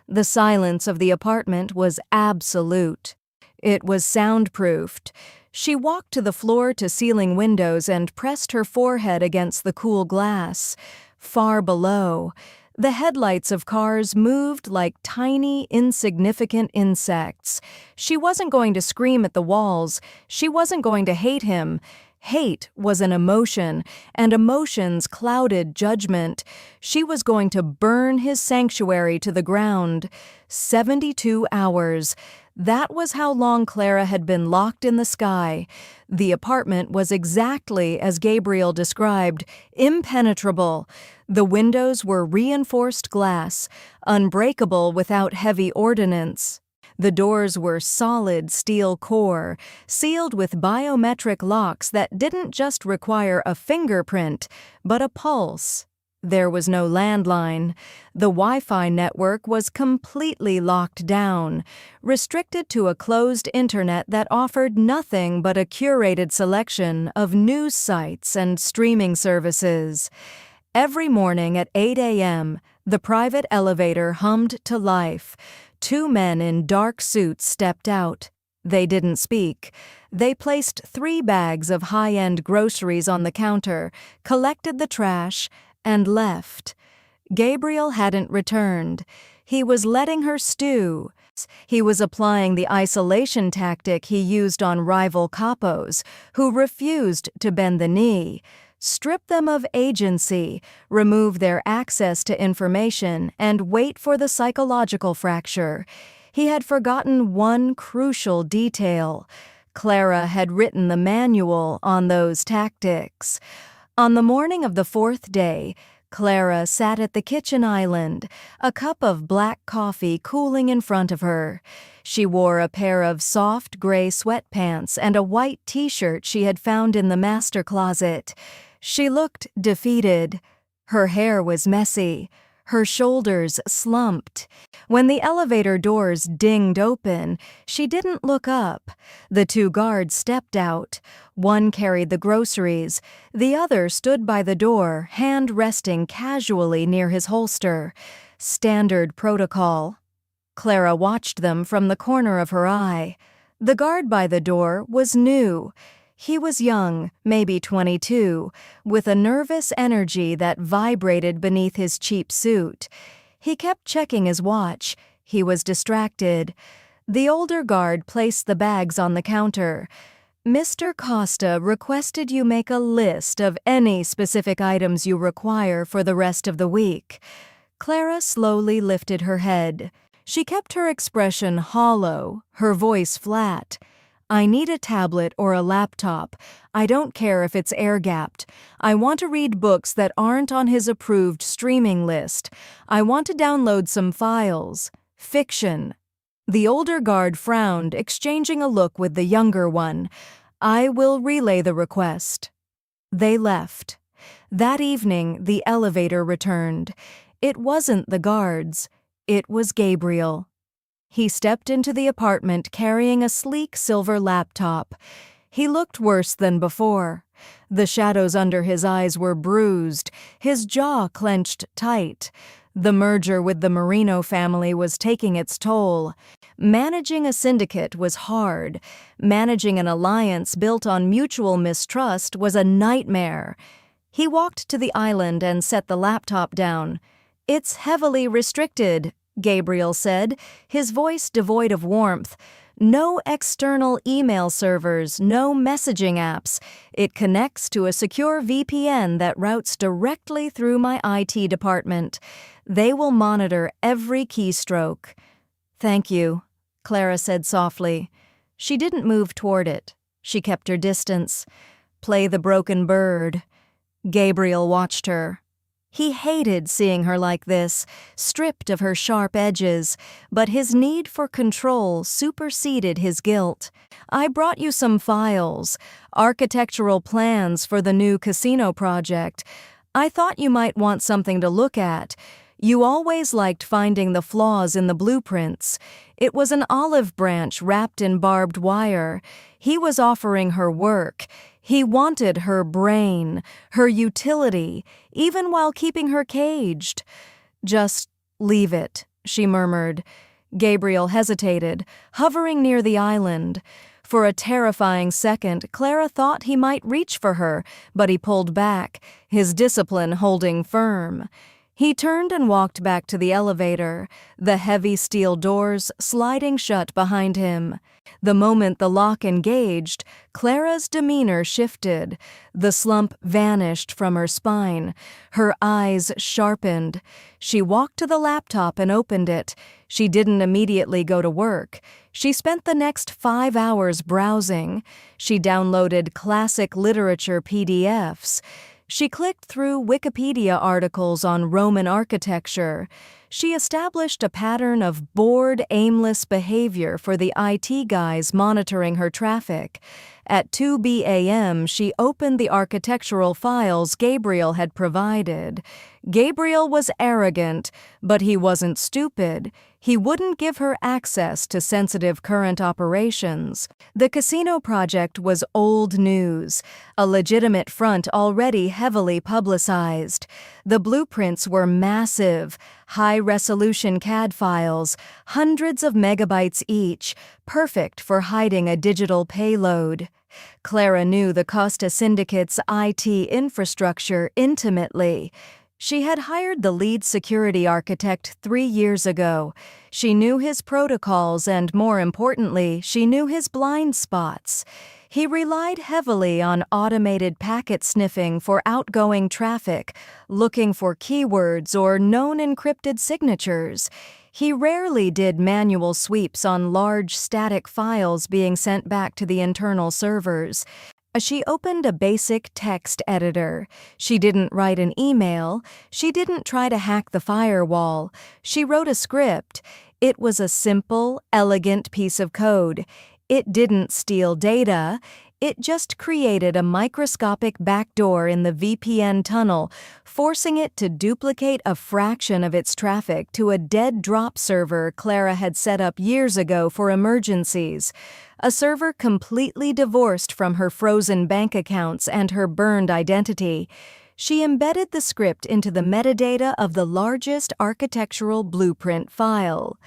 The silence of the apartment was absolute. It was soundproofed. She walked to the floor-to-ceiling windows and pressed her forehead against the cool glass. Far below, the headlights of cars moved like tiny, insignificant insects. She wasn't going to scream at the walls. She wasn't going to hate him. Hate was an emotion, and emotions clouded judgment. She was going to burn his sanctuary to the ground. 72 hours. That was how long Clara had been locked in the sky. The apartment was exactly as Gabriel described, impenetrable. The windows were reinforced glass, unbreakable without heavy ordnance. The doors were solid steel core, sealed with biometric locks that didn't just require a fingerprint, but a pulse. There was no landline. The Wi-Fi network was completely locked down, restricted to a closed internet that offered nothing but a curated selection of news sites and streaming services. Every morning at 8 a.m., the private elevator hummed to life. 2 men in dark suits stepped out. They didn't speak. They placed 3 bags of high-end groceries on the counter, collected the trash, and left. Gabriel hadn't returned. He was letting her stew. He was applying the isolation tactic he used on rival capos, who refused to bend the knee. Strip them of agency, remove their access to information, and wait for the psychological fracture. He had forgotten one crucial detail. Clara had written the manual on those tactics. On the morning of the 4th day, Clara sat at the kitchen island, a cup of black coffee cooling in front of her. She wore a pair of soft gray sweatpants and a white t-shirt she had found in the master closet. She looked defeated. Her hair was messy. Her shoulders slumped. When the elevator doors dinged open, she didn't look up. The two guards stepped out. One carried the groceries. The other stood by the door, hand resting casually near his holster. Standard protocol. Clara watched them from the corner of her eye. The guard by the door was new. He was young, maybe 22, with a nervous energy that vibrated beneath his cheap suit. He kept checking his watch. He was distracted. The older guard placed the bags on the counter. Mr. Costa requested you make a list of any specific items you require for the rest of the week. Clara slowly lifted her head. She kept her expression hollow, her voice flat. I need a tablet or a laptop. I don't care if it's air-gapped. I want to read books that aren't on his approved streaming list. I want to download some files. Fiction. The older guard frowned, exchanging a look with the younger one. I will relay the request. They left. That evening, the elevator returned. It wasn't the guards. It was Gabriel. He stepped into the apartment carrying a sleek silver laptop. He looked worse than before. The shadows under his eyes were bruised, his jaw clenched tight. The merger with the Marino family was taking its toll. Managing a syndicate was hard. Managing an alliance built on mutual mistrust was a nightmare. He walked to the island and set the laptop down. It's heavily restricted, Gabriel said, his voice devoid of warmth. No external email servers, no messaging apps. It connects to a secure VPN that routes directly through my IT department. They will monitor every keystroke. Thank you, Clara said softly. She didn't move toward it. She kept her distance. Play the broken bird. Gabriel watched her. He hated seeing her like this, stripped of her sharp edges, but his need for control superseded his guilt. I brought you some files, architectural plans for the new casino project. I thought you might want something to look at. You always liked finding the flaws in the blueprints. It was an olive branch wrapped in barbed wire. He was offering her work. He wanted her brain, her utility, even while keeping her caged. Just leave it, she murmured. Gabriel hesitated, hovering near the island. For a terrifying second, Clara thought he might reach for her, but he pulled back, his discipline holding firm. He turned and walked back to the elevator, the heavy steel doors sliding shut behind him. The moment the lock engaged, Clara's demeanor shifted. The slump vanished from her spine. Her eyes sharpened. She walked to the laptop and opened it. She didn't immediately go to work. She spent the next 5 hours browsing. She downloaded classic literature PDFs. She clicked through Wikipedia articles on Roman architecture. She established a pattern of bored, aimless behavior for the IT guys monitoring her traffic. At 2 a.m., she opened the architectural files Gabriel had provided. Gabriel was arrogant, but he wasn't stupid. He wouldn't give her access to sensitive current operations. The casino project was old news, a legitimate front already heavily publicized. The blueprints were massive, high-resolution CAD files, hundreds of megabytes each, perfect for hiding a digital payload. Clara knew the Costa Syndicate's IT infrastructure intimately. She had hired the lead security architect 3 years ago. She knew his protocols and, more importantly, she knew his blind spots. He relied heavily on automated packet sniffing for outgoing traffic, looking for keywords or known encrypted signatures. He rarely did manual sweeps on large static files being sent back to the internal servers. She opened a basic text editor. She didn't write an email. She didn't try to hack the firewall. She wrote a script. It was a simple, elegant piece of code. It didn't steal data. It just created a microscopic backdoor in the VPN tunnel, forcing it to duplicate a fraction of its traffic to a dead drop server Clara had set up years ago for emergencies. A server completely divorced from her frozen bank accounts and her burned identity. She embedded the script into the metadata of the largest architectural blueprint file.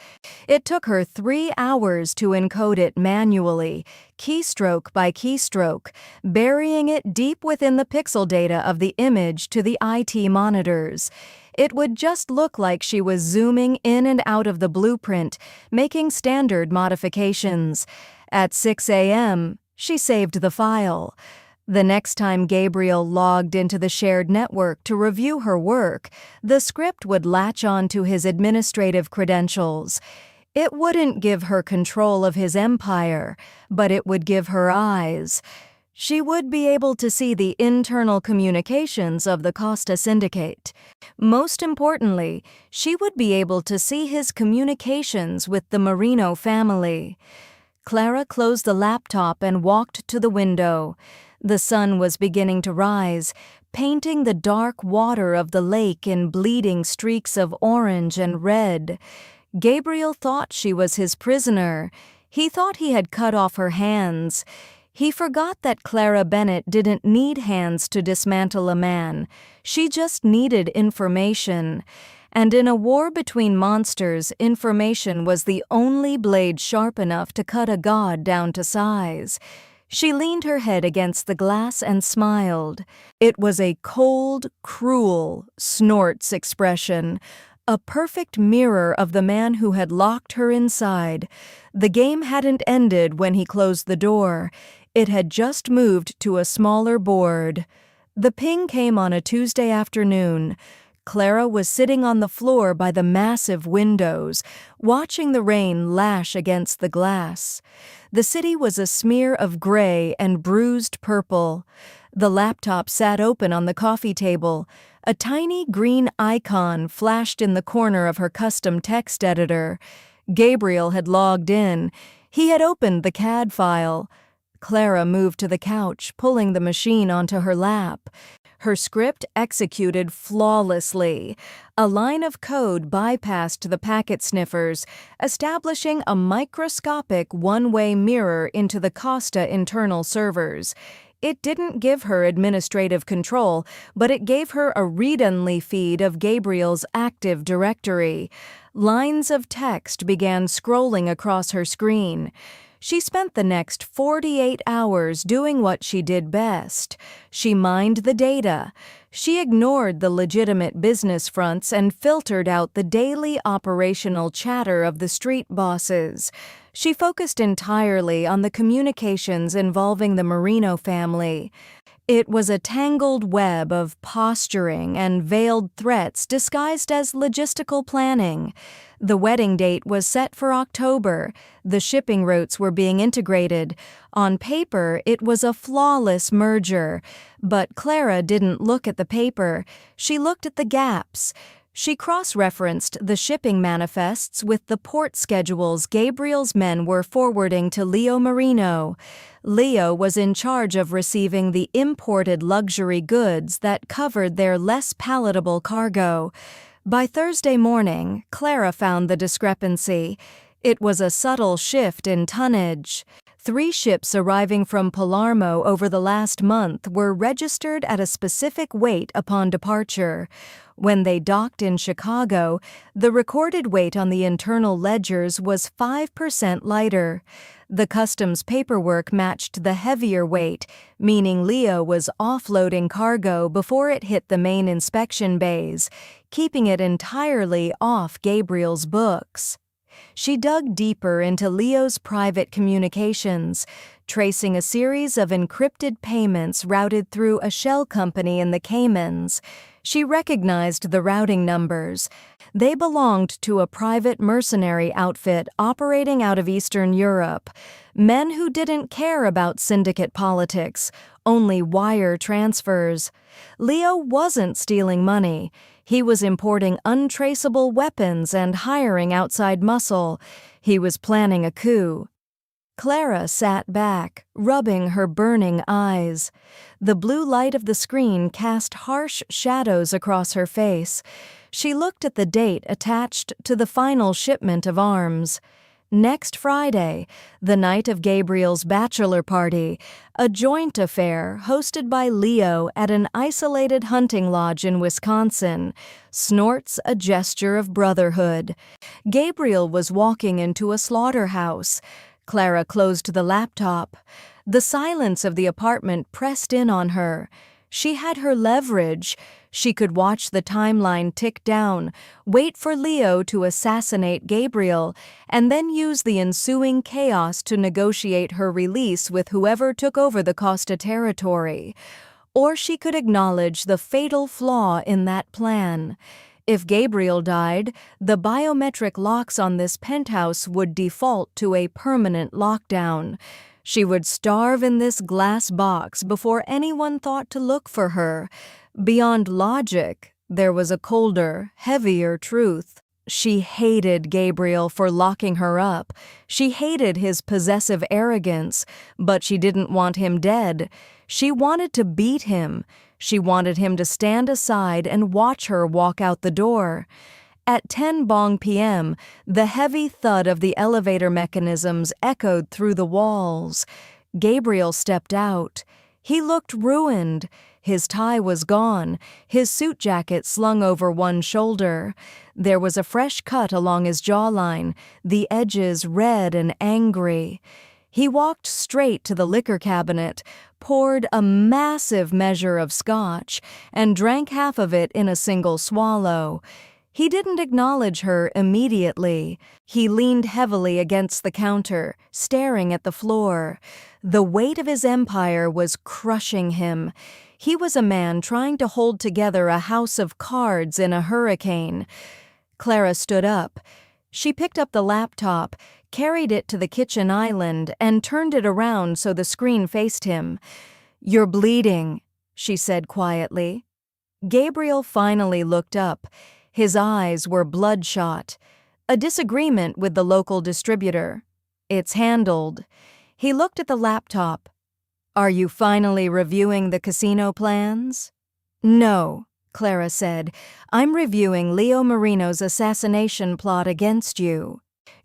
It took her 3 hours to encode it manually, keystroke by keystroke, burying it deep within the pixel data of the image to the IT monitors. It would just look like she was zooming in and out of the blueprint, making standard modifications. At 6 a.m., she saved the file. The next time Gabriel logged into the shared network to review her work, the script would latch on to his administrative credentials. It wouldn't give her control of his empire, but it would give her eyes. She would be able to see the internal communications of the Costa Syndicate. Most importantly, she would be able to see his communications with the Marino family. Clara closed the laptop and walked to the window. The sun was beginning to rise, painting the dark water of the lake in bleeding streaks of orange and red. Gabriel thought she was his prisoner. He thought he had cut off her hands. He forgot that Clara Bennett didn't need hands to dismantle a man. She just needed information. And in a war between monsters, information was the only blade sharp enough to cut a god down to size. She leaned her head against the glass and smiled. It was a cold, cruel Snort's expression, a perfect mirror of the man who had locked her inside. The game hadn't ended when he closed the door. It had just moved to a smaller board. The ping came on a Tuesday afternoon. Clara was sitting on the floor by the massive windows, watching the rain lash against the glass. The city was a smear of gray and bruised purple. The laptop sat open on the coffee table. A tiny green icon flashed in the corner of her custom text editor. Gabriel had logged in. He had opened the CAD file. Clara moved to the couch, pulling the machine onto her lap. Her script executed flawlessly. A line of code bypassed the packet sniffers, establishing a microscopic one-way mirror into the Costa internal servers. It didn't give her administrative control, but it gave her a read-only feed of Gabriel's Active Directory. Lines of text began scrolling across her screen. She spent the next 48 hours doing what she did best. She mined the data. She ignored the legitimate business fronts and filtered out the daily operational chatter of the street bosses. She focused entirely on the communications involving the Marino family. It was a tangled web of posturing and veiled threats disguised as logistical planning. The wedding date was set for October. The shipping routes were being integrated. On paper, it was a flawless merger. But Clara didn't look at the paper. She looked at the gaps. She cross-referenced the shipping manifests with the port schedules Gabriel's men were forwarding to Leo Marino. Leo was in charge of receiving the imported luxury goods that covered their less palatable cargo. By Thursday morning, Clara found the discrepancy. It was a subtle shift in tonnage. 3 ships arriving from Palermo over the last month were registered at a specific weight upon departure. When they docked in Chicago, the recorded weight on the internal ledgers was 5% lighter. The customs paperwork matched the heavier weight, meaning Leo was offloading cargo before it hit the main inspection bays, keeping it entirely off Gabriel's books. She dug deeper into Leo's private communications, tracing a series of encrypted payments routed through a shell company in the Caymans. She recognized the routing numbers. They belonged to a private mercenary outfit operating out of Eastern Europe. Men who didn't care about syndicate politics, only wire transfers. Leo wasn't stealing money. He was importing untraceable weapons and hiring outside muscle. He was planning a coup. Clara sat back, rubbing her burning eyes. The blue light of the screen cast harsh shadows across her face. She looked at the date attached to the final shipment of arms. Next Friday, the night of Gabriel's bachelor party, a joint affair hosted by Leo at an isolated hunting lodge in Wisconsin, snorts a gesture of brotherhood. Gabriel was walking into a slaughterhouse. Clara closed the laptop. The silence of the apartment pressed in on her. She had her leverage. She could watch the timeline tick down, wait for Leo to assassinate Gabriel, and then use the ensuing chaos to negotiate her release with whoever took over the Costa territory. Or she could acknowledge the fatal flaw in that plan. If Gabriel died, the biometric locks on this penthouse would default to a permanent lockdown. She would starve in this glass box before anyone thought to look for her. Beyond logic, there was a colder, heavier truth. She hated Gabriel for locking her up. She hated his possessive arrogance, but she didn't want him dead. She wanted to beat him. She wanted him to stand aside and watch her walk out the door. At 10 bong p.m., the heavy thud of the elevator mechanisms echoed through the walls. Gabriel stepped out. He looked ruined. His tie was gone, his suit jacket slung over one shoulder. There was a fresh cut along his jawline, the edges red and angry. He walked straight to the liquor cabinet, poured a massive measure of scotch, and drank half of it in a single swallow. He didn't acknowledge her immediately. He leaned heavily against the counter, staring at the floor. The weight of his empire was crushing him. He was a man trying to hold together a house of cards in a hurricane. Clara stood up. She picked up the laptop, carried it to the kitchen island, and turned it around so the screen faced him. "You're bleeding," she said quietly. Gabriel finally looked up. His eyes were bloodshot. A disagreement with the local distributor. "It's handled." He looked at the laptop. "Are you finally reviewing the casino plans?" "No," Clara said. "I'm reviewing Leo Marino's assassination plot against you."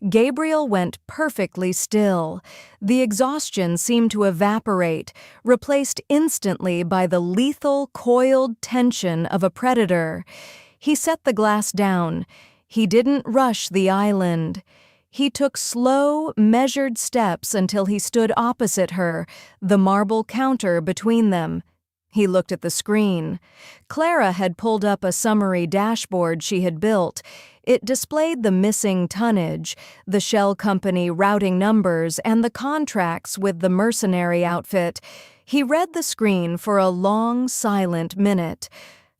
Gabriel went perfectly still. The exhaustion seemed to evaporate, replaced instantly by the lethal, coiled tension of a predator. He set the glass down. He didn't rush the island. He took slow, measured steps until he stood opposite her, the marble counter between them. He looked at the screen. Clara had pulled up a summary dashboard she had built. It displayed the missing tonnage, the shell company routing numbers, and the contracts with the mercenary outfit. He read the screen for a long, silent minute.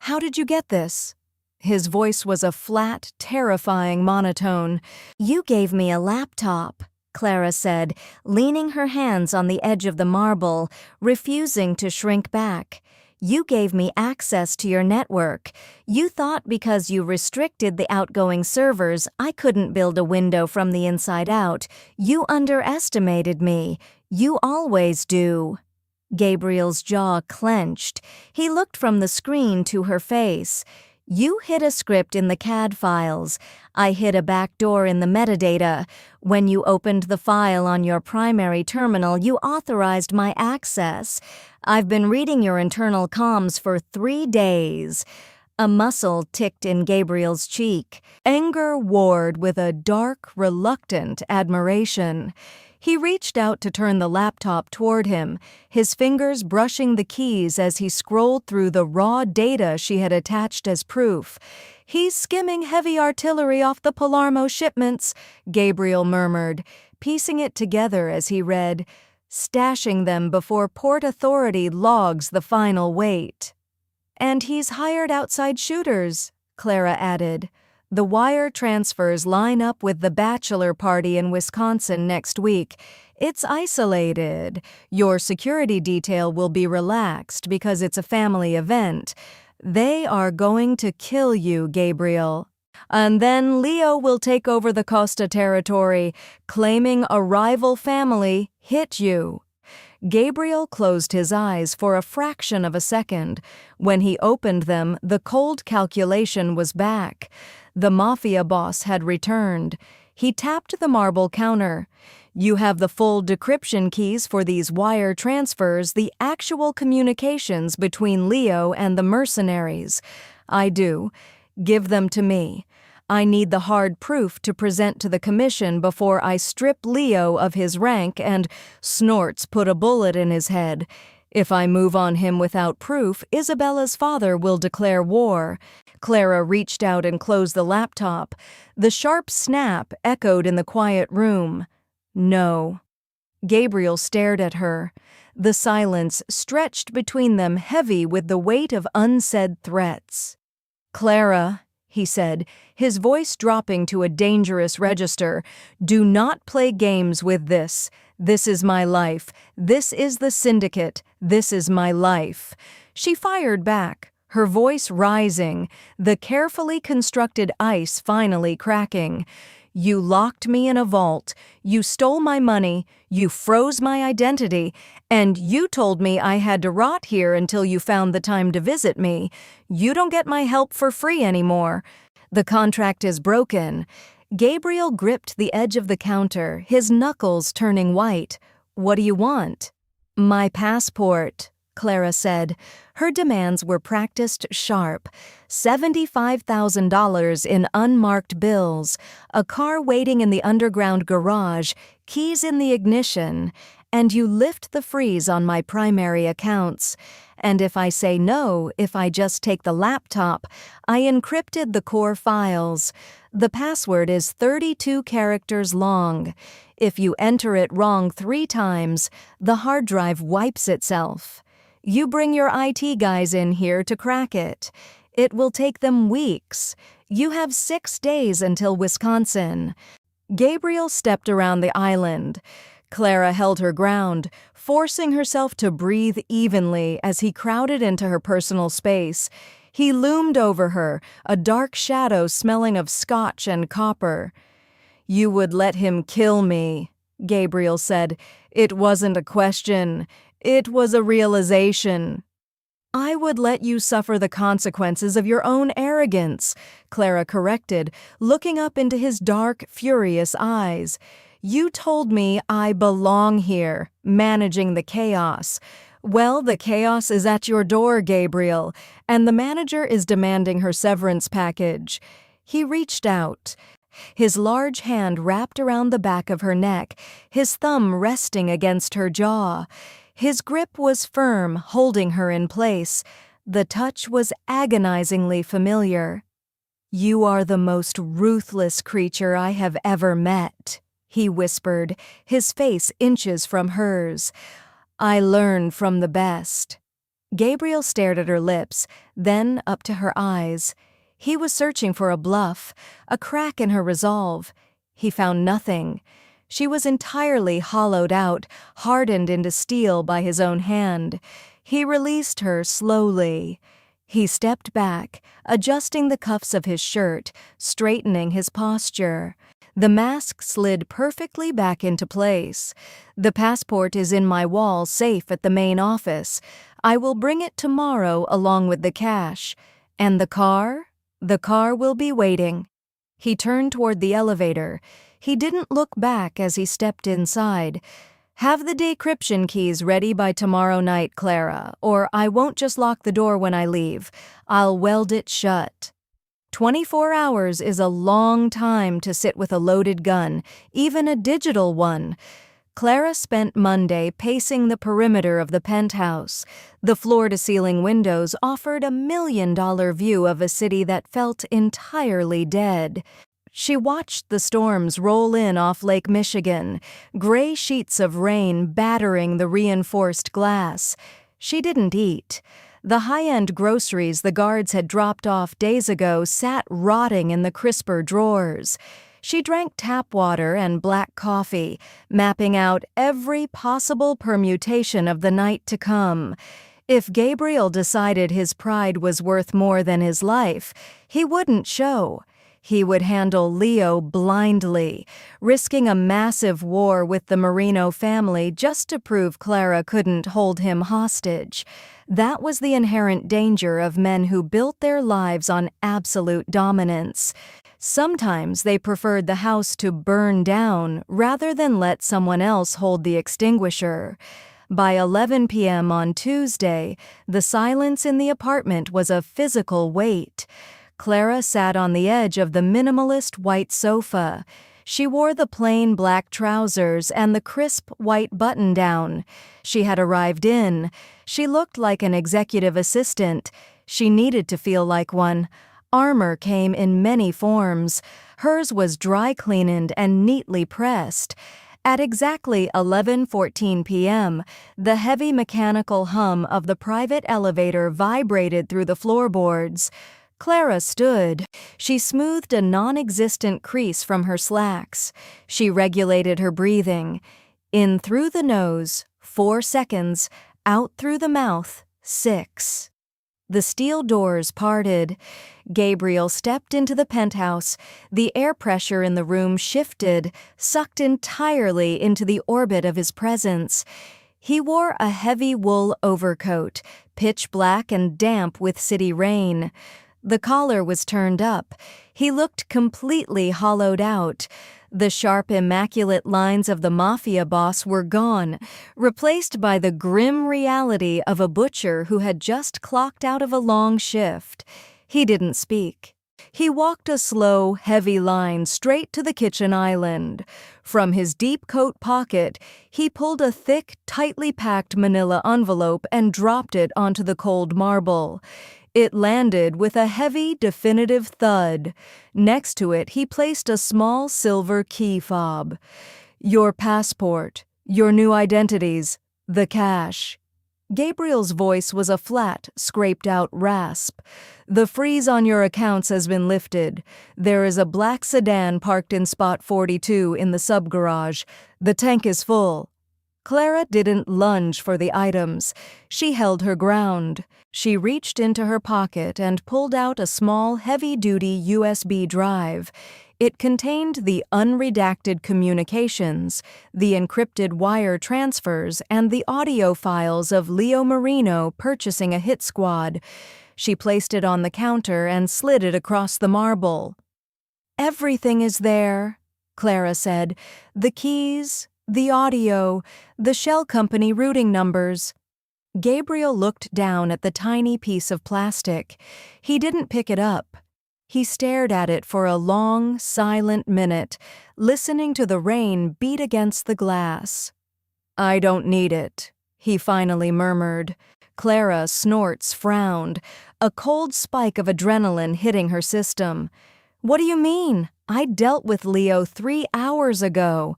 "How did you get this?" His voice was a flat, terrifying monotone. "You gave me a laptop," Clara said, leaning her hands on the edge of the marble, refusing to shrink back. "You gave me access to your network. You thought because you restricted the outgoing servers, I couldn't build a window from the inside out. You underestimated me. You always do." Gabriel's jaw clenched. He looked from the screen to her face. "You hid a script in the CAD files. I hid a backdoor in the metadata. When you opened the file on your primary terminal, you authorized my access. I've been reading your internal comms for 3 days. A muscle ticked in Gabriel's cheek. Anger warred with a dark, reluctant admiration. He reached out to turn the laptop toward him, his fingers brushing the keys as he scrolled through the raw data she had attached as proof. "He's skimming heavy artillery off the Palermo shipments," Gabriel murmured, piecing it together as he read, "stashing them before Port Authority logs the final weight." "And he's hired outside shooters," Clara added. "The wire transfers line up with the bachelor party in Wisconsin next week. It's isolated. Your security detail will be relaxed because it's a family event. They are going to kill you, Gabriel." And then Leo will take over the Costa territory, claiming a rival family hit you. Gabriel closed his eyes for a fraction of a second. When he opened them, the cold calculation was back. The Mafia Boss had returned. He tapped the marble counter. You have the full decryption keys for these wire transfers, the actual communications between Leo and the mercenaries. I do. Give them to me. I need the hard proof to present to the commission before I strip Leo of his rank and Snorts put a bullet in his head. If I move on him without proof, Isabella's father will declare war. Clara reached out and closed the laptop. The sharp snap echoed in the quiet room. No. Gabriel stared at her. The silence stretched between them, heavy with the weight of unsaid threats. Clara, he said, his voice dropping to a dangerous register, do not play games with this. This is my life. This is the syndicate. This is my life. She fired back, her voice rising, the carefully constructed ice finally cracking. You locked me in a vault, you stole my money, you froze my identity, and you told me I had to rot here until you found the time to visit me. You don't get my help for free anymore. The contract is broken. Gabriel gripped the edge of the counter, his knuckles turning white. What do you want? My passport, Clara said. Her demands were practiced sharp. $75,000 in unmarked bills, a car waiting in the underground garage, keys in the ignition, and you lift the freeze on my primary accounts. And if I say no, if I just take the laptop, I encrypted the core files. The password is 32 characters long. If you enter it wrong 3 times, the hard drive wipes itself. You bring your IT guys in here to crack it. It will take them weeks. You have 6 days until Wisconsin. Gabriel stepped around the island. Clara held her ground, forcing herself to breathe evenly as he crowded into her personal space. He loomed over her, a dark shadow smelling of scotch and copper. You would let him kill me, Gabriel said. It wasn't a question. It was a realization. I would let you suffer the consequences of your own arrogance, Clara corrected, looking up into his dark, furious eyes. You told me I belong here, managing the chaos. Well, the chaos is at your door, Gabriel, and the manager is demanding her severance package. He reached out. His large hand wrapped around the back of her neck, his thumb resting against her jaw. His grip was firm, holding her in place. The touch was agonizingly familiar. You are the most ruthless creature I have ever met, he whispered, his face inches from hers. I learn from the best. Gabriel stared at her lips, then up to her eyes. He was searching for a bluff, a crack in her resolve. He found nothing. She was entirely hollowed out, hardened into steel by his own hand. He released her slowly. He stepped back, adjusting the cuffs of his shirt, straightening his posture. The mask slid perfectly back into place. The passport is in my wall safe at the main office. I will bring it tomorrow along with the cash. And the car? The car will be waiting. He turned toward the elevator. He didn't look back as he stepped inside. Have the decryption keys ready by tomorrow night, Clara, or I won't just lock the door when I leave. I'll weld it shut. 24 hours is a long time to sit with a loaded gun, even a digital one. Clara spent Monday pacing the perimeter of the penthouse. The floor-to-ceiling windows offered a $1 million view of a city that felt entirely dead. She watched the storms roll in off Lake Michigan, gray sheets of rain battering the reinforced glass. She didn't eat. The high-end groceries the guards had dropped off days ago sat rotting in the crisper drawers. She drank tap water and black coffee, mapping out every possible permutation of the night to come. If Gabriel decided his pride was worth more than his life, he wouldn't show. He would handle Leo blindly, risking a massive war with the Marino family just to prove Clara couldn't hold him hostage. That was the inherent danger of men who built their lives on absolute dominance. Sometimes they preferred the house to burn down rather than let someone else hold the extinguisher. By 11 p.m. on Tuesday, the silence in the apartment was a physical weight. Clara sat on the edge of the minimalist white sofa. She wore the plain black trousers and the crisp white button-down. She had arrived in. She looked like an executive assistant. She needed to feel like one. Armor came in many forms. Hers was dry-cleaned and neatly pressed. At exactly 11:14 p.m., the heavy mechanical hum of the private elevator vibrated through the floorboards. Clara stood. She smoothed a non-existent crease from her slacks. She regulated her breathing. In through the nose, 4 seconds. Out through the mouth, 6. The steel doors parted. Gabriel stepped into the penthouse. The air pressure in the room shifted, sucked entirely into the orbit of his presence. He wore a heavy wool overcoat, pitch black and damp with city rain. The collar was turned up. He looked completely hollowed out. The sharp, immaculate lines of the Mafia Boss were gone, replaced by the grim reality of a butcher who had just clocked out of a long shift. He didn't speak. He walked a slow, heavy line straight to the kitchen island. From his deep coat pocket, he pulled a thick, tightly packed manila envelope and dropped it onto the cold marble. It landed with a heavy, definitive thud. Next to it, he placed a small silver key fob. "Your passport, your new identities, the cash." Gabriel's voice was a flat, scraped-out rasp. "The freeze on your accounts has been lifted. There is a black sedan parked in spot 42 in the sub-garage. The tank is full." Clara didn't lunge for the items. She held her ground. She reached into her pocket and pulled out a small, heavy-duty USB drive. It contained the unredacted communications, the encrypted wire transfers, and the audio files of Leo Marino purchasing a hit squad. She placed it on the counter and slid it across the marble. "Everything is there," Clara said. "The keys, the audio, the shell company routing numbers." Gabriel looked down at the tiny piece of plastic. He didn't pick it up. He stared at it for a long, silent minute, listening to the rain beat against the glass. "I don't need it," he finally murmured. Clara's snorts frowned, a cold spike of adrenaline hitting her system. "What do you mean? I dealt with Leo 3 hours ago."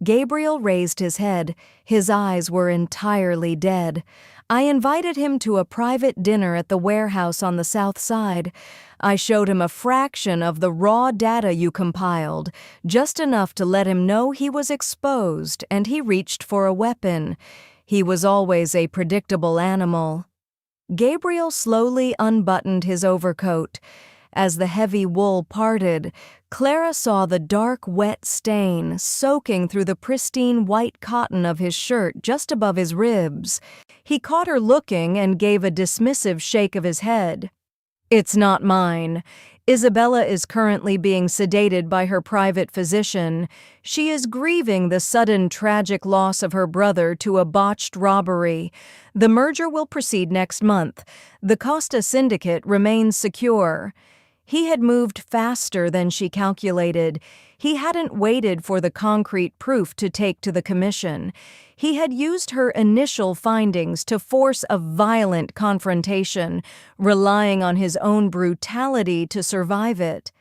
Gabriel raised his head. His eyes were entirely dead. "I invited him to a private dinner at the warehouse on the south side. I showed him a fraction of the raw data you compiled, just enough to let him know he was exposed, and he reached for a weapon. He was always a predictable animal." Gabriel slowly unbuttoned his overcoat. As the heavy wool parted, Clara saw the dark, wet stain soaking through the pristine white cotton of his shirt just above his ribs. He caught her looking and gave a dismissive shake of his head. "It's not mine. Isabella is currently being sedated by her private physician. She is grieving the sudden tragic loss of her brother to a botched robbery. The merger will proceed next month. The Costa Syndicate remains secure." He had moved faster than she calculated. He hadn't waited for the concrete proof to take to the commission. He had used her initial findings to force a violent confrontation, relying on his own brutality to survive it.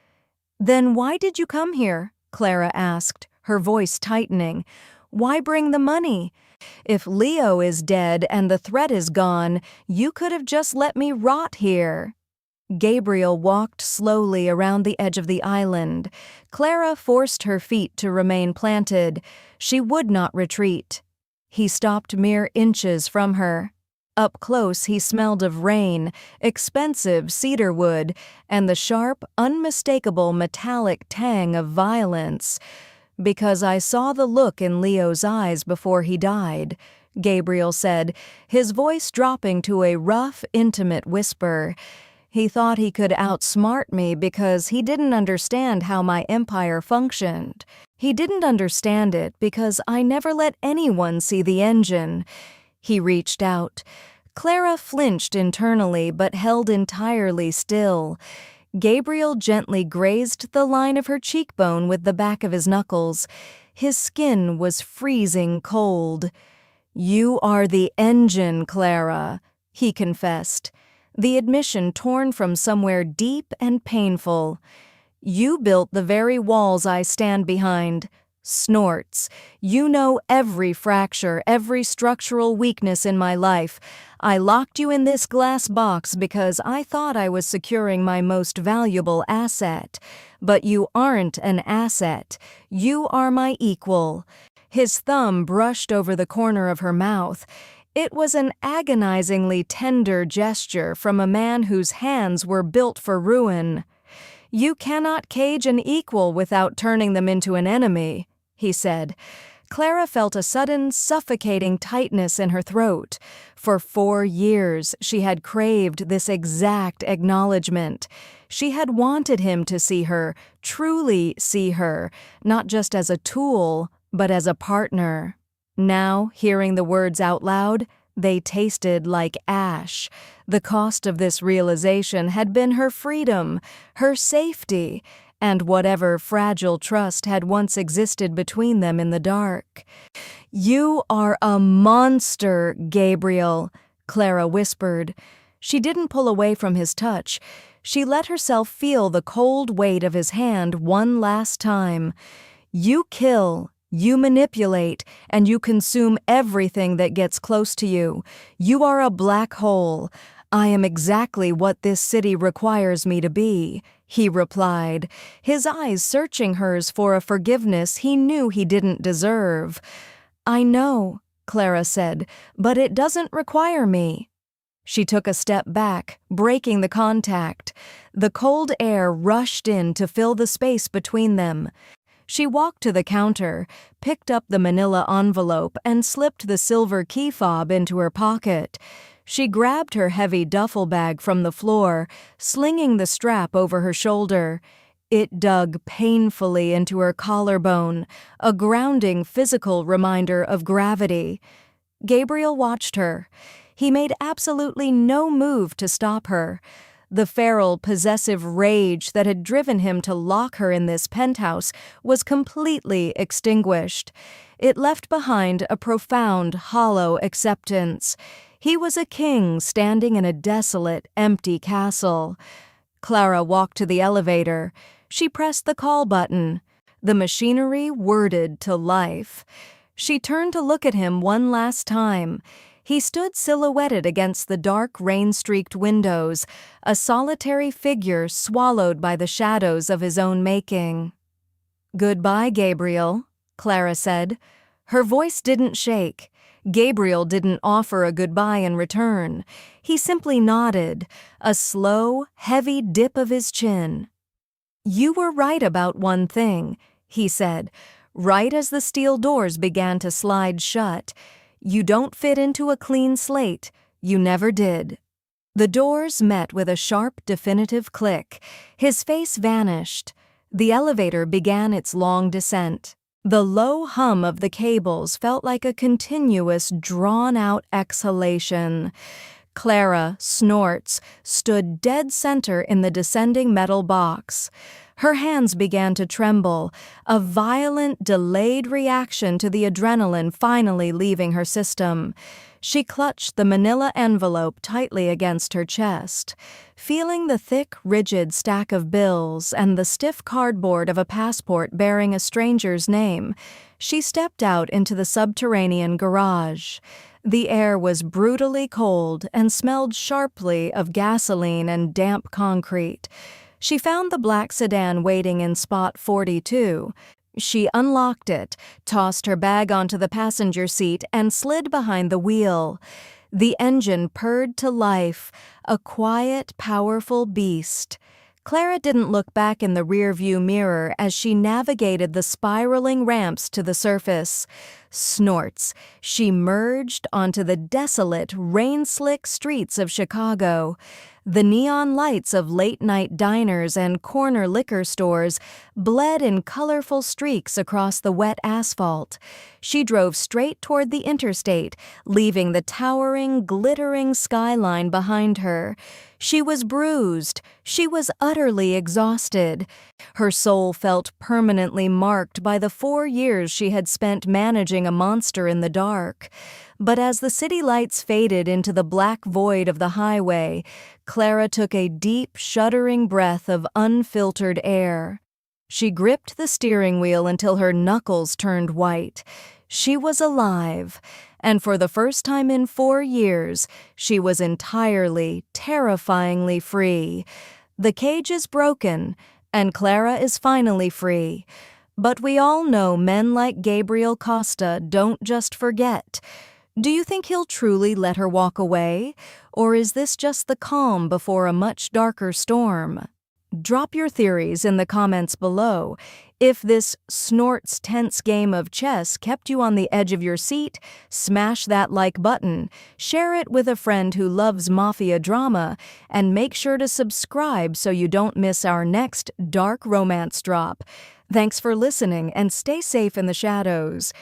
"Then why did you come here?" Clara asked, her voice tightening. "Why bring the money? If Leo is dead and the threat is gone, you could have just let me rot here." Gabriel walked slowly around the edge of the island. Clara forced her feet to remain planted. She would not retreat. He stopped mere inches from her. Up close he smelled of rain, expensive cedar wood, and the sharp, unmistakable metallic tang of violence. "Because I saw the look in Leo's eyes before he died," Gabriel said, his voice dropping to a rough, intimate whisper. "He thought he could outsmart me because he didn't understand how my empire functioned. He didn't understand it because I never let anyone see the engine." He reached out. Clara flinched internally but held entirely still. Gabriel gently grazed the line of her cheekbone with the back of his knuckles. His skin was freezing cold. "You are the engine, Clara," he confessed, the admission torn from somewhere deep and painful. "You built the very walls I stand behind." Snorts. "You know every fracture, every structural weakness in my life. I locked you in this glass box because I thought I was securing my most valuable asset. But you aren't an asset. You are my equal." His thumb brushed over the corner of her mouth. It was an agonizingly tender gesture from a man whose hands were built for ruin. "You cannot cage an equal without turning them into an enemy," he said. Clara felt a sudden, suffocating tightness in her throat. For 4 years, she had craved this exact acknowledgement. She had wanted him to see her, truly see her, not just as a tool, but as a partner. Now, hearing the words out loud, they tasted like ash. The cost of this realization had been her freedom, her safety, and whatever fragile trust had once existed between them in the dark. "You are a monster, Gabriel," Clara whispered. She didn't pull away from his touch. She let herself feel the cold weight of his hand one last time. "You kill. You manipulate, and you consume everything that gets close to you. You are a black hole. I am exactly what this city requires me to be," he replied, his eyes searching hers for a forgiveness he knew he didn't deserve. "I know," Clara said, "but it doesn't require me." She took a step back, breaking the contact. The cold air rushed in to fill the space between them. She walked to the counter, picked up the manila envelope, and slipped the silver key fob into her pocket. She grabbed her heavy duffel bag from the floor, slinging the strap over her shoulder. It dug painfully into her collarbone, a grounding physical reminder of gravity. Gabriel watched her. He made absolutely no move to stop her. The feral, possessive rage that had driven him to lock her in this penthouse was completely extinguished. It left behind a profound, hollow acceptance. He was a king standing in a desolate, empty castle. Clara walked to the elevator. She pressed the call button. The machinery whirred to life. She turned to look at him one last time. He stood silhouetted against the dark, rain-streaked windows, a solitary figure swallowed by the shadows of his own making. "Goodbye, Gabriel," Clara said. Her voice didn't shake. Gabriel didn't offer a goodbye in return. He simply nodded, a slow, heavy dip of his chin. "You were right about one thing," he said, right as the steel doors began to slide shut. "You don't fit into a clean slate. You never did." The doors met with a sharp, definitive click. His face vanished. The elevator began its long descent. The low hum of the cables felt like a continuous, drawn-out exhalation. Clara, snorts, stood dead center in the descending metal box. Her hands began to tremble, a violent, delayed reaction to the adrenaline finally leaving her system. She clutched the manila envelope tightly against her chest. Feeling the thick, rigid stack of bills and the stiff cardboard of a passport bearing a stranger's name, she stepped out into the subterranean garage. The air was brutally cold and smelled sharply of gasoline and damp concrete. She found the black sedan waiting in spot 42. She unlocked it, tossed her bag onto the passenger seat, and slid behind the wheel. The engine purred to life, a quiet, powerful beast. Clara didn't look back in the rearview mirror as she navigated the spiraling ramps to the surface. Snorts. She merged onto the desolate, rain-slick streets of Chicago. The neon lights of late-night diners and corner liquor stores bled in colorful streaks across the wet asphalt. She drove straight toward the interstate, leaving the towering, glittering skyline behind her. She was bruised. She was utterly exhausted. Her soul felt permanently marked by the 4 years she had spent managing a monster in the dark. But as the city lights faded into the black void of the highway, Clara took a deep, shuddering breath of unfiltered air. She gripped the steering wheel until her knuckles turned white. She was alive, and for the first time in 4 years, she was entirely, terrifyingly free. The cage is broken, and Clara is finally free. But we all know men like Gabriel Costa don't just forget. Do you think he'll truly let her walk away? Or is this just the calm before a much darker storm? Drop your theories in the comments below. If this Snort's tense game of chess kept you on the edge of your seat, smash that like button, share it with a friend who loves mafia drama, and make sure to subscribe so you don't miss our next dark romance drop. Thanks for listening and stay safe in the shadows.